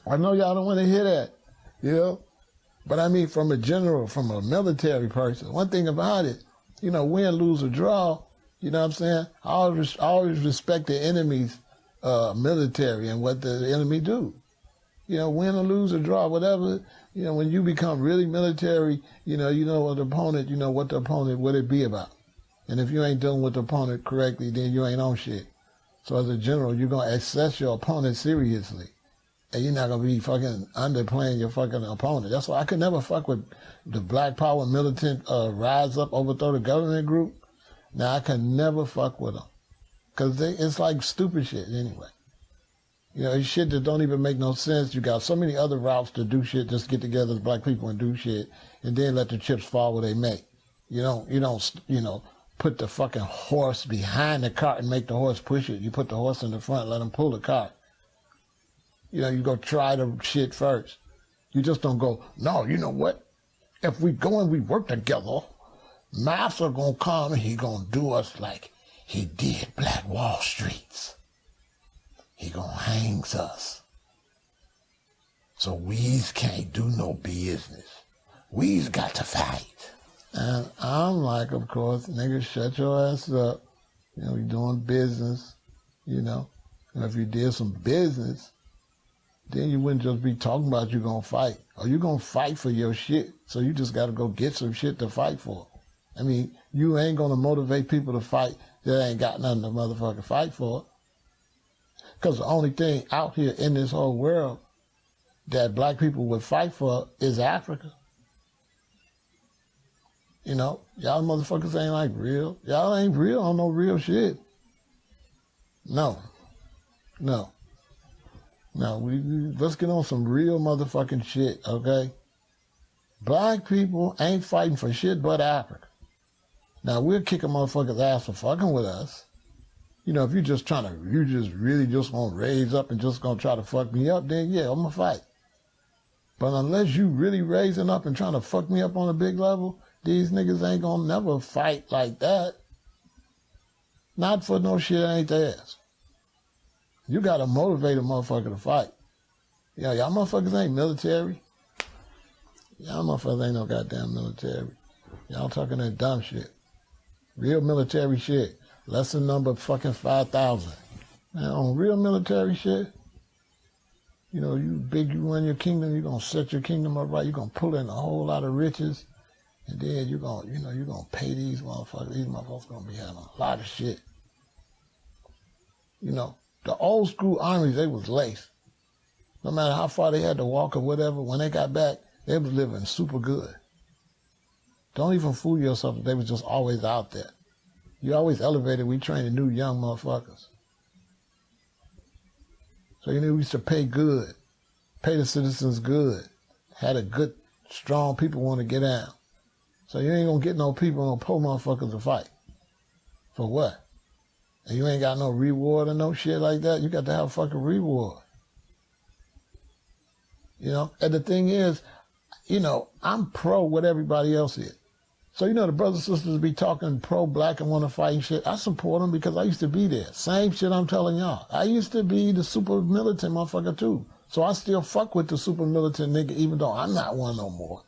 I know y'all don't want to hear that, you know? But I mean, from a general, from a military person, one thing about it, you know, win, lose, or draw, you know what I'm saying? I always respect the enemy's military and what the enemy do. You know, win or lose or draw, whatever, you know, when you become really military, you know what the opponent, what it be about. And if you ain't dealing with the opponent correctly, then you ain't on shit. So as a general, you're going to assess your opponent seriously. And you're not going to be fucking underplaying your fucking opponent. That's why I could never fuck with the Black Power militant rise up, overthrow the government group. Now, I can never fuck with them. Because it's like stupid shit anyway. You know, it's shit that don't even make no sense. You got so many other routes to do shit, just get together as black people and do shit, and then let the chips fall where they may. You don't, put the fucking horse behind the cart and make the horse push it. You put the horse in the front, let him pull the cart. You know, you go try the shit first. You just don't go, no, you know what? If we go and we work together, Master gonna come and he gonna do us like he did Black Wall Streets. He gonna hangs us. So we's can't do no business. We's got to fight. And I'm like, of course, nigga, shut your ass up. You know, we doing business, you know. And if you did some business, then you wouldn't just be talking about you gonna fight. Or you gonna fight for your shit. So you just gotta go get some shit to fight for. I mean, you ain't gonna motivate people to fight that ain't got nothing to motherfucking fight for. Because the only thing out here in this whole world that black people would fight for is Africa. You know, y'all motherfuckers ain't like real. Y'all ain't real on no real shit. No. Let's get on some real motherfucking shit, okay? Black people ain't fighting for shit but Africa. Now, we'll kick a motherfucker's ass for fucking with us. You know, if you just really just gonna raise up and just gonna try to fuck me up, then yeah, I'm gonna fight. But unless you really raising up and trying to fuck me up on a big level, these niggas ain't gonna never fight like that. Not for no shit that ain't theirs. You gotta motivate a motherfucker to fight. Yeah, y'all motherfuckers ain't military. Y'all motherfuckers ain't no goddamn military. Y'all talking that dumb shit. Real military shit. Lesson number fucking 5,000. Man, on real military shit, you know, you run your kingdom, you're gonna set your kingdom up right, you're gonna pull in a whole lot of riches, and then you're gonna pay these motherfuckers. These motherfuckers gonna be having a lot of shit. You know, the old school armies, they was laced. No matter how far they had to walk or whatever, when they got back, they was living super good. Don't even fool yourself that they was just always out there. You always elevated, we training new young motherfuckers. So you knew we used to pay good, pay the citizens good, had a good, strong people want to get down. So you ain't gonna get no people, no poor motherfuckers to fight. For what? And you ain't got no reward or no shit like that. You got to have a fucking reward. You know, and the thing is, you know, I'm pro what everybody else is. So, you know, the brothers and sisters be talking pro-black and want to fight and shit. I support them because I used to be there. Same shit I'm telling y'all. I used to be the super militant motherfucker too. So I still fuck with the super militant nigga even though I'm not one no more.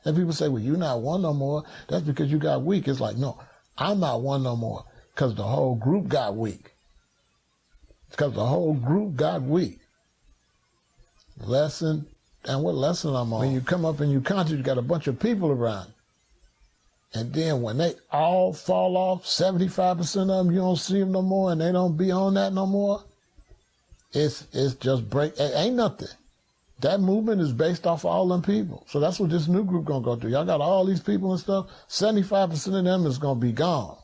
And people say, well, you're not one no more. That's because you got weak. It's like, no, I'm not one no more because the whole group got weak. It's because the whole group got weak. Lesson, and what lesson I'm on? When you come up in your country, you got a bunch of people around. And then when they all fall off, 75% of them, you don't see them no more and they don't be on that no more, it's just break. It ain't nothing. That movement is based off of all them people. So that's what this new group gonna go through. Y'all got all these people and stuff. 75% of them is gonna be gone.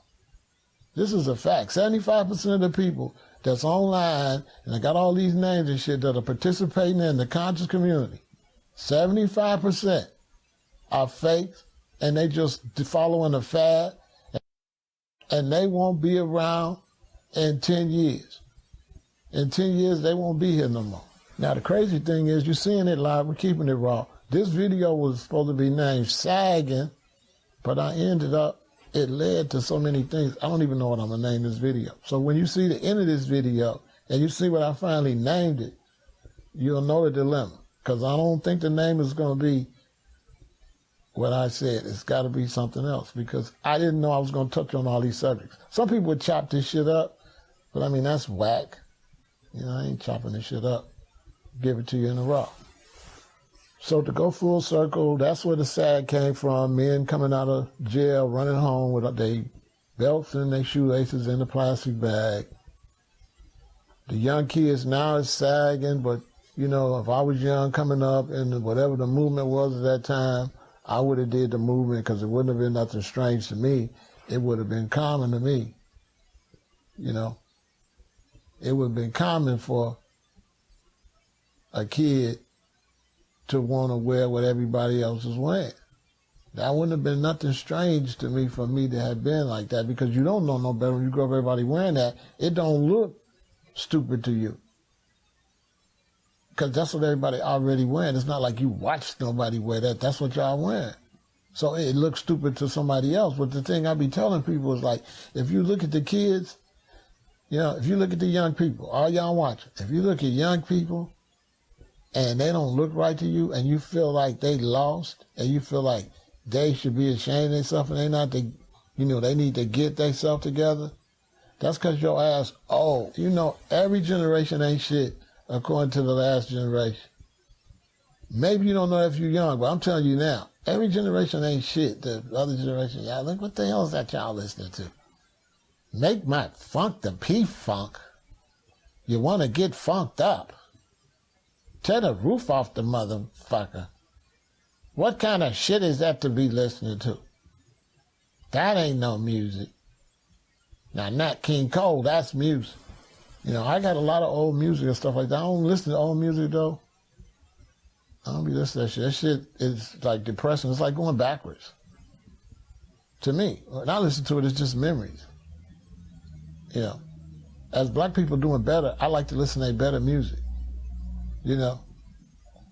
This is a fact. 75% of the people that's online, and I got all these names and shit that are participating in the conscious community, 75% are fake, and they just following a fad, and they won't be around in 10 years. In 10 years, they won't be here no more. Now, the crazy thing is, you're seeing it live, we're keeping it raw. This video was supposed to be named Sagging, but it led to so many things. I don't even know what I'm going to name this video. So when you see the end of this video, and you see what I finally named it, you'll know the dilemma. Because I don't think the name is going to be what I said. It's got to be something else, because I didn't know I was going to touch on all these subjects. Some people would chop this shit up, but I mean, that's whack. You know, I ain't chopping this shit up. Give it to you in a raw. So to go full circle, that's where the SAG came from. Men coming out of jail, running home with their belts and their shoelaces in a plastic bag. The young kids now is sagging, but you know, if I was young coming up and whatever the movement was at that time, I would have did the movement, because it wouldn't have been nothing strange to me. It would have been common to me. You know, it would have been common for a kid to want to wear what everybody else is wearing. That wouldn't have been nothing strange to me for me to have been like that, because you don't know no better. When you grow up everybody wearing that, it don't look stupid to you, because that's what everybody already wearing. It's not like you watched nobody wear that. That's what y'all wearing. So it looks stupid to somebody else. But the thing I be telling people is, like, if you look at the kids, you know, if you look at the young people, all y'all watching, if you look at young people and they don't look right to you, and you feel like they lost, and you feel like they should be ashamed of themselves, and they need to get themselves together, that's because your ass old. You know, every generation ain't shit according to the last generation. Maybe you don't know if you're young, but I'm telling you now, every generation ain't shit. The other generation, y'all, look, what the hell is that y'all listening to? Make my funk the P-Funk. You want to get funked up. Tear the roof off the motherfucker. What kind of shit is that to be listening to? That ain't no music. Now, Nat King Cole, that's music. You know, I got a lot of old music and stuff like that. I don't listen to old music, though. I don't be listening to that shit. That shit is, like, depressing. It's like going backwards. To me. When I listen to it, it's just memories. You know, as black people doing better, I like to listen to better music. You know,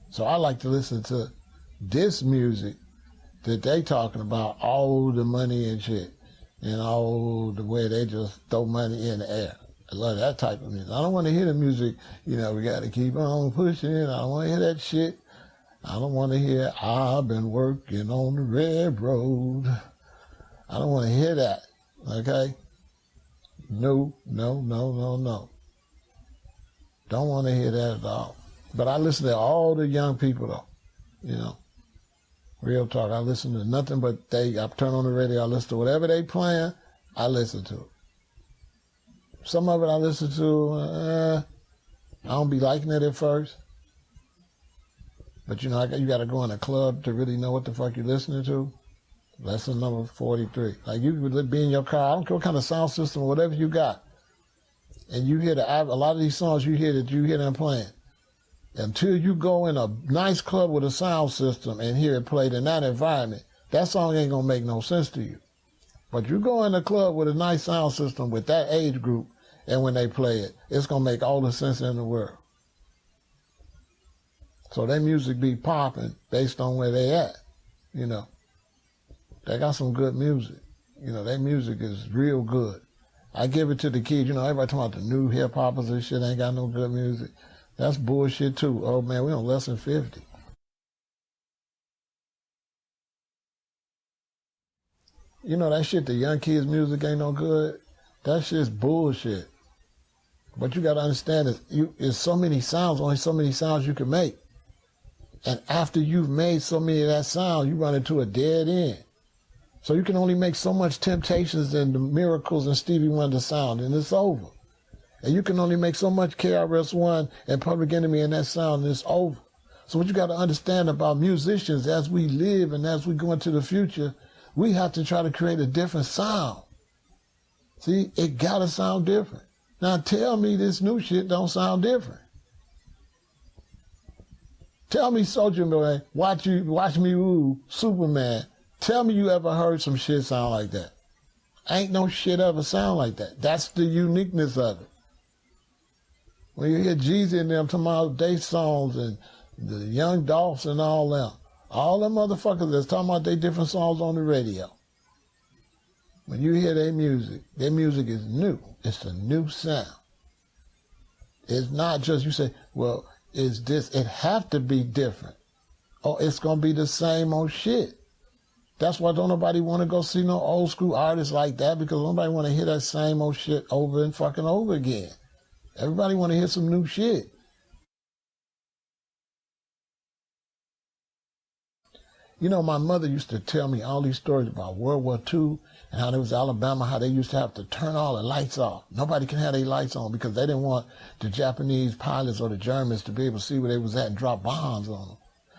so I like to listen to this music that they talking about, all the money and shit, and all the way they just throw money in the air. I love that type of music. I don't want to hear the music, you know, we got to keep on pushing. I don't want to hear that shit. I don't want to hear, I've been working on the railroad. I don't want to hear that, okay? No. Don't want to hear that at all. But I listen to all the young people, though, you know. Real talk. I listen to nothing but I turn on the radio, I listen to whatever they playing, I listen to it. Some of it I listen to, I don't be liking it at first. But, you know, you got to go in a club to really know what the fuck you're listening to. Lesson number 43. Like, you would be in your car, I don't care what kind of sound system or whatever you got, and you hear a lot of these songs you hear them playing. Until you go in a nice club with a sound system and hear it played in that environment, that song ain't going to make no sense to you. But you go in a club with a nice sound system with that age group, and when they play it, it's going to make all the sense in the world. So their music be popping based on where they at, you know. They got some good music. You know, their music is real good. I give it to the kids. You know, everybody talking about the new hip-hoppers and shit ain't got no good music. That's bullshit, too. Oh, man, we on less than 50. You know, that shit, the young kids' music ain't no good. That shit's bullshit. But you got to understand, there's so many sounds, only so many sounds you can make. And after you've made so many of that sound, you run into a dead end. So you can only make so much Temptations and the Miracles and Stevie Wonder sound, and it's over. And you can only make so much KRS-One and Public Enemy in that sound, and it's over. So what you got to understand about musicians, as we live and as we go into the future, we have to try to create a different sound. See, it gotta sound different. Now tell me this new shit don't sound different. Tell me Soulja Boy, watch me woo, Superman. Tell me you ever heard some shit sound like that. Ain't no shit ever sound like that. That's the uniqueness of it. When you hear Jeezy and them talking about their songs and the Young Dolphs and all them motherfuckers that's talking about their different songs on the radio. When you hear their music is new. It's a new sound. It's not just you say, well, is this, it have to be different. Or it's going to be the same old shit. That's why don't nobody want to go see no old school artists like that, because nobody want to hear that same old shit over and fucking over again. Everybody want to hear some new shit. You know, my mother used to tell me all these stories about World War II and how there was Alabama, how they used to have to turn all the lights off. Nobody can have their lights on because they didn't want the Japanese pilots or the Germans to be able to see where they was at and drop bombs on them.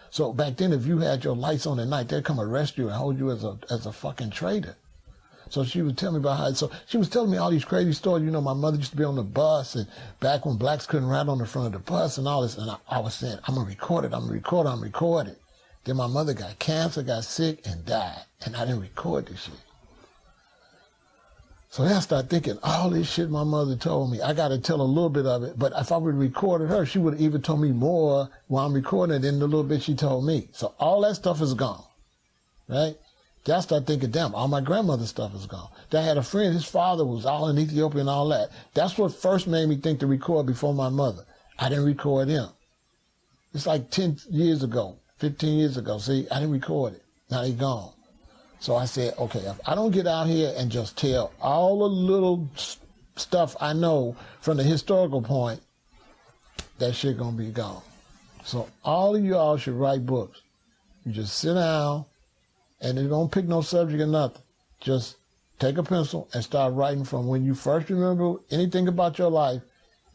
So back then, if you had your lights on at night, they'd come arrest you and hold you as a fucking traitor. So she would tell me about how, so she was telling me all these crazy stories. You know, my mother used to be on the bus, and back when blacks couldn't ride on the front of the bus and all this, and I was saying, I'm going to record it. Then my mother got cancer, got sick, and died, and I didn't record this shit. So then I started thinking, all this shit my mother told me, I got to tell a little bit of it, but if I would have recorded her, she would have even told me more while I'm recording it than the little bit she told me. So all that stuff is gone, right? Then I started thinking, damn, all my grandmother's stuff is gone. Then I had a friend, his father was all in Ethiopia and all that. That's what first made me think to record before my mother. I didn't record him. It's like 10 years ago, 15 years ago. See, I didn't record it. Now they gone. So I said, okay, if I don't get out here and just tell all the little stuff I know from the historical point, that shit gonna be gone. So all of y'all should write books. You just sit down and you don't pick no subject or nothing. Just take a pencil and start writing from when you first remember anything about your life,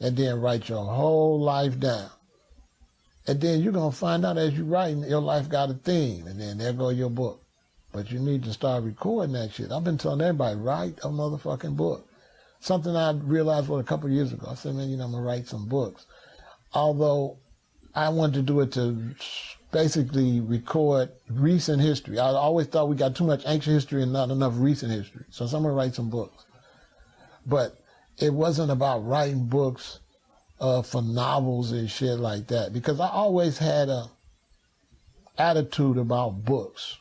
and then write your whole life down. And then you're gonna find out as you're writing, your life got a theme, and then there go your book. But you need to start recording that shit. I've been telling everybody, write a motherfucking book. Something I realized a couple of years ago. I said, man, I'm gonna write some books. Although I wanted to do it to basically record recent history. I always thought we got too much ancient history and not enough recent history. So I'm gonna write some books. But it wasn't about writing books for novels and shit like that, because I always had a attitude about books.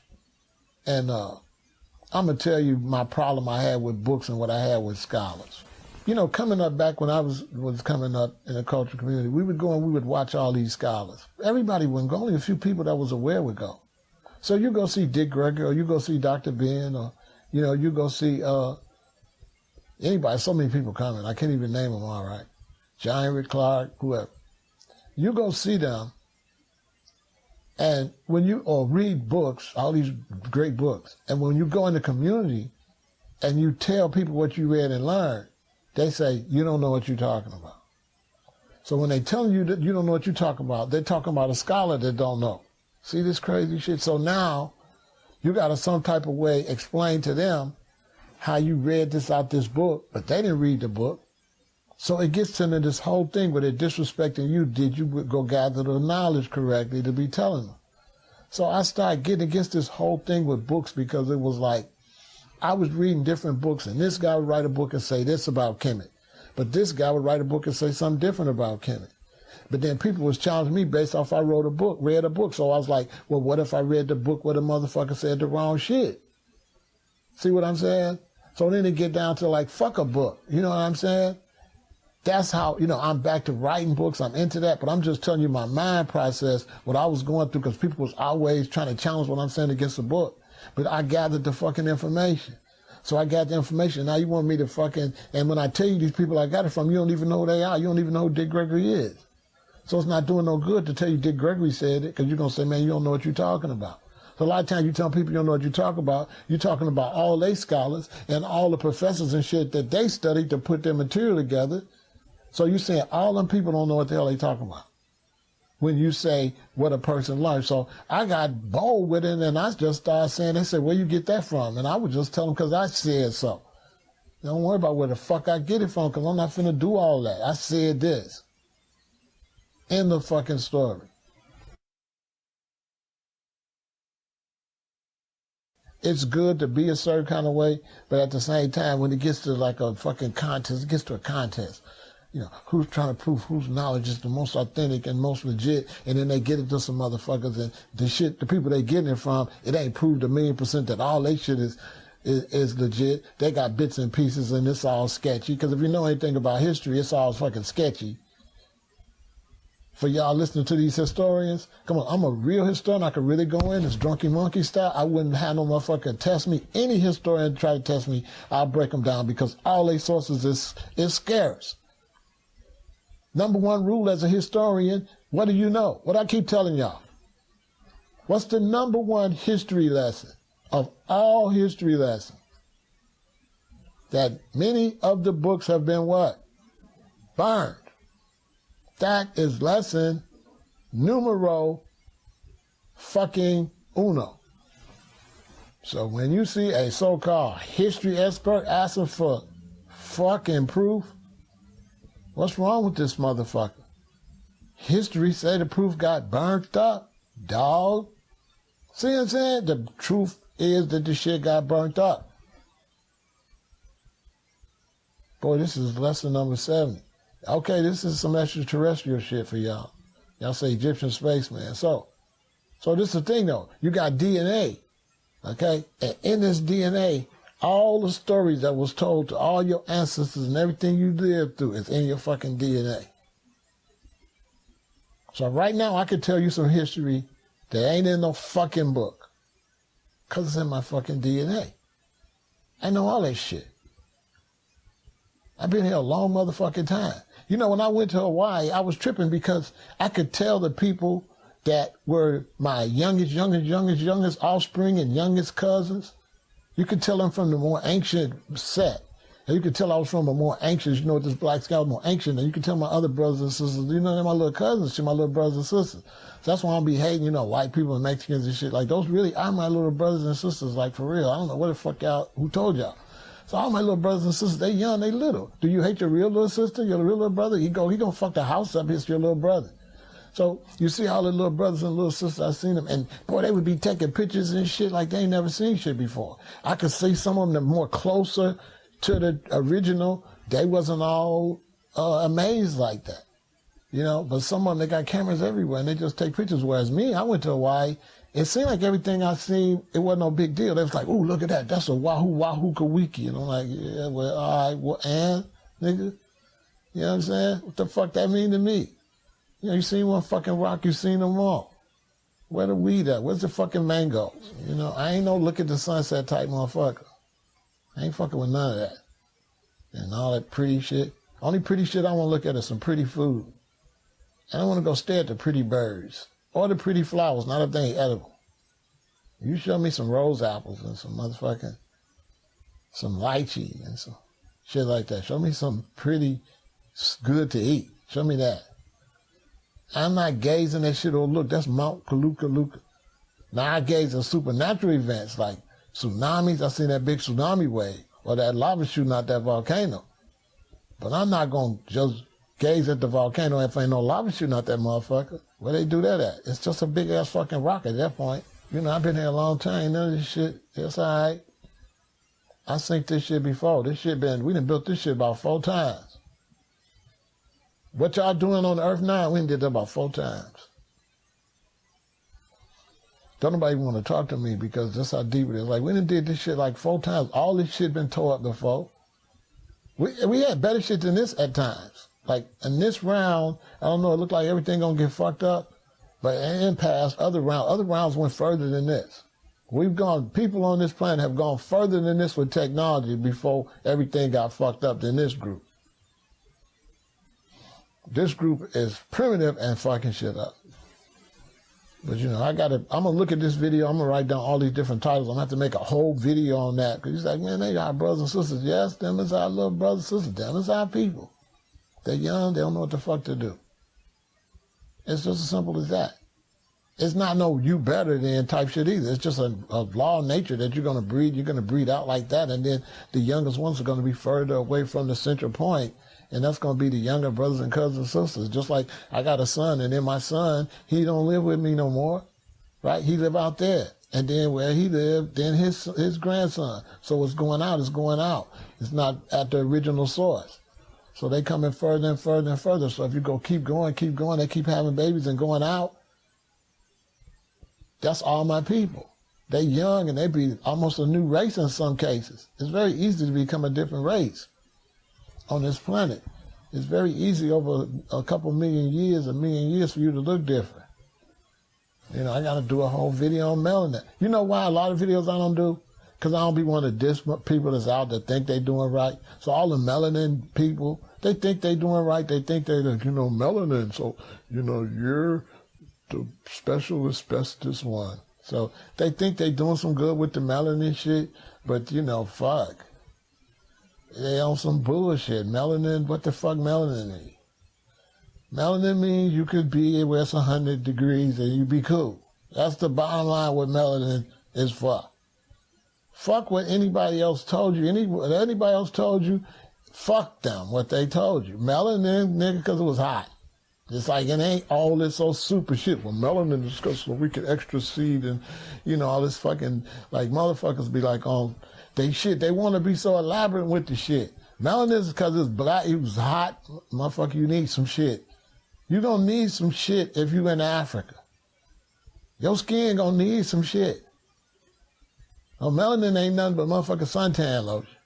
And I'm going to tell you my problem I had with books and what I had with scholars. You know, coming up back when I was coming up in the cultural community, we would go and we would watch all these scholars. Everybody wouldn't go. Only a few people that was aware would go. So you go see Dick Gregory, or you go see Dr. Ben, or, you go see anybody. So many people coming. I can't even name them all right. John Henry Clark, whoever. You go see them. And when you, or read books, all these great books, and when you go in the community and you tell people what you read and learned, they say, you don't know what you're talking about. So when they tell you that you don't know what you're talking about, they're talking about a scholar that don't know. See this crazy shit? So now you got to some type of way explain to them how you read this out this book, but they didn't read the book. So it gets into this whole thing where they're disrespecting you. Did you go gather the knowledge correctly to be telling them? So I started getting against this whole thing with books, because it was like I was reading different books, and this guy would write a book and say this about Kemet, but this guy would write a book and say something different about Kemet. But then people was challenging me based off I read a book. So I was like, well, what if I read the book where the motherfucker said the wrong shit? See what I'm saying? So then it get down to like, fuck a book. You know what I'm saying? That's how, I'm back to writing books. I'm into that, but I'm just telling you my mind process, what I was going through, because people was always trying to challenge what I'm saying against the book. But I gathered the fucking information. So I got the information. Now you want me to fucking, and when I tell you these people I got it from, you don't even know who they are. You don't even know who Dick Gregory is. So it's not doing no good to tell you Dick Gregory said it, because you're going to say, man, you don't know what you're talking about. So a lot of times you tell people you don't know what you're talking about. You're talking about all they scholars and all the professors and shit that they studied to put their material together. So you're saying all them people don't know what the hell they talking about when you say what a person learned. So I got bold with it, and I just started saying, they said, where you get that from? And I would just tell them, because I said so. Don't worry about where the fuck I get it from, because I'm not finna do all that. I said this. End the fucking story. It's good to be a certain kind of way, but at the same time, when it gets to like a fucking contest, it gets to a contest. You know, who's trying to prove whose knowledge is the most authentic and most legit, and then they get it to some motherfuckers, and the people they getting it from, it ain't proved 1,000,000% that all they shit is legit. They got bits and pieces, and it's all sketchy. Because if you know anything about history, it's all fucking sketchy. For y'all listening to these historians, come on, I'm a real historian. I could really go in this drunky monkey style. I wouldn't have no motherfucker test me. Any historian try to test me, I'll break them down, because all their sources is scarce. Number one rule as a historian, what do you know? What I keep telling y'all. What's the number one history lesson of all history lessons? That many of the books have been what? Burned. That is lesson numero fucking uno. So when you see a so-called history expert asking for fucking proof, what's wrong with this motherfucker? History say the proof got burnt up, dog. See what I'm saying? The truth is that the shit got burnt up. Boy, this is lesson number 70. Okay, this is some extraterrestrial shit for y'all. Y'all say Egyptian spaceman. So this is the thing though. You got DNA, okay? And in this DNA, all the stories that was told to all your ancestors and everything you lived through is in your fucking DNA. So right now I could tell you some history that ain't in no fucking book, because it's in my fucking DNA. I know all that shit. I've been here a long motherfucking time. You know, when I went to Hawaii, I was tripping because I could tell the people that were my youngest offspring and youngest cousins. You could tell them from the more ancient set. And you could tell I was from a more ancient, this black scout was more ancient. And you could tell my other brothers and sisters, they're my little cousins, to my little brothers and sisters. So that's why I'll be hating, white people and Mexicans and shit. Like, those really are my little brothers and sisters, like, for real. I don't know what the fuck who told y'all. So all my little brothers and sisters, they young, they little. Do you hate your real little sister, your real little brother? He gonna fuck the house up, it's your little brother. So you see all the little brothers and little sisters, I seen them, and boy, they would be taking pictures and shit like they ain't never seen shit before. I could see some of them more closer to the original. They wasn't all amazed like that, but some of them, they got cameras everywhere and they just take pictures. Whereas me, I went to Hawaii. It seemed like everything I seen, it wasn't no big deal. They was like, ooh, look at that. That's a Wahoo Kawiki. And I'm like, yeah, well, all right, well, and, nigga? You know what I'm saying? What the fuck that mean to me? You seen one fucking rock, you seen them all. Where the weed at? Where's the fucking mangoes? I ain't no look at the sunset type motherfucker. I ain't fucking with none of that. And all that pretty shit. Only pretty shit I want to look at is some pretty food. I don't want to go stare at the pretty birds. Or the pretty flowers, not if they ain't edible. You show me some rose apples and some lychee and some shit like that. Show me some pretty good to eat. Show me that. I'm not gazing at shit, oh look, that's Mount Kaluka. Now I gaze at supernatural events like tsunamis. I seen that big tsunami wave or that lava shooting out that volcano. But I'm not going to just gaze at the volcano if ain't no lava shooting out that motherfucker. Where they do that at? It's just a big ass fucking rock at that point. I've been here a long time. None of this shit, it's all right. I seen this shit before. We done built this shit about 4 times. What y'all doing on the earth now, we done did that about 4 times. Don't nobody want to talk to me because that's how deep it is. Like, we done did this shit like 4 times. All this shit been tore up before. We had better shit than this at times. Like, in this round, I don't know, it looked like everything gonna get fucked up. But in past, other rounds went further than this. People on this planet have gone further than this with technology before everything got fucked up than this group. This group is primitive and fucking shit up. But I'm gonna look at this video, I'm gonna write down all these different titles. I'm gonna have to make a whole video on that. Cause he's like, man, they got brothers and sisters. Yes, them is our little brothers and sisters. Them is our people. They're young, they don't know what the fuck to do. It's just as simple as that. It's not no you better than type shit either. It's just a law of nature that you're going to breed out like that, and then the youngest ones are going to be further away from the central point, and that's going to be the younger brothers and cousins and sisters. Just like I got a son, and then my son, he don't live with me no more, right? He live out there. And then where he lived, then his grandson. So what's going out is going out. It's not at the original source. So they coming further and further and further. So if you keep going, they keep having babies and going out. That's all my people. They young and they be almost a new race in some cases. It's very easy to become a different race on this planet. It's very easy over a couple million years for you to look different. You know, I got to do a whole video on melanin. You know why a lot of videos I don't do? Because I don't be wanting to diss people that's out that think they doing right. So all the melanin people, they think they doing right. They think they, melanin. So, you're the special asbestos one. So they think they doing some good with the melanin shit, but fuck. They on some bullshit. Melanin, what the fuck melanin mean? Melanin means you could be where it's 100 degrees and you be cool. That's the bottom line what melanin is for. Fuck what anybody else told you. Anybody else told you, fuck them, what they told you. Melanin, nigga, because it was hot. It's like it ain't all this so super shit. Well, melanin is because so we can extra seed and, all this fucking, like motherfuckers be like on they shit. They want to be so elaborate with the shit. Melanin is because it's black, it was hot. Motherfucker, you need some shit. You don't need some shit if you in Africa. Your skin gonna need some shit. Oh, melanin ain't nothing but motherfucking suntan lotion.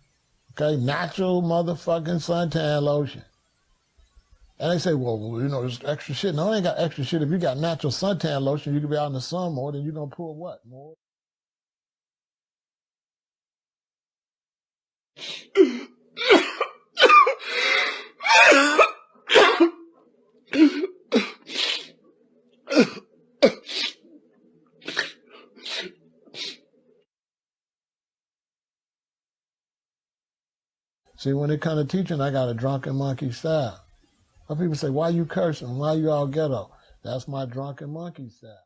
Okay, natural motherfucking suntan lotion. And they say, well, there's extra shit. No, it ain't got extra shit. If you got natural suntan lotion, you can be out in the sun more, then you're gonna pull what? More? See, when it comes to teaching, I got a drunken monkey style. Some people say, why you cursing? Why you all ghetto? That's my drunken monkey style.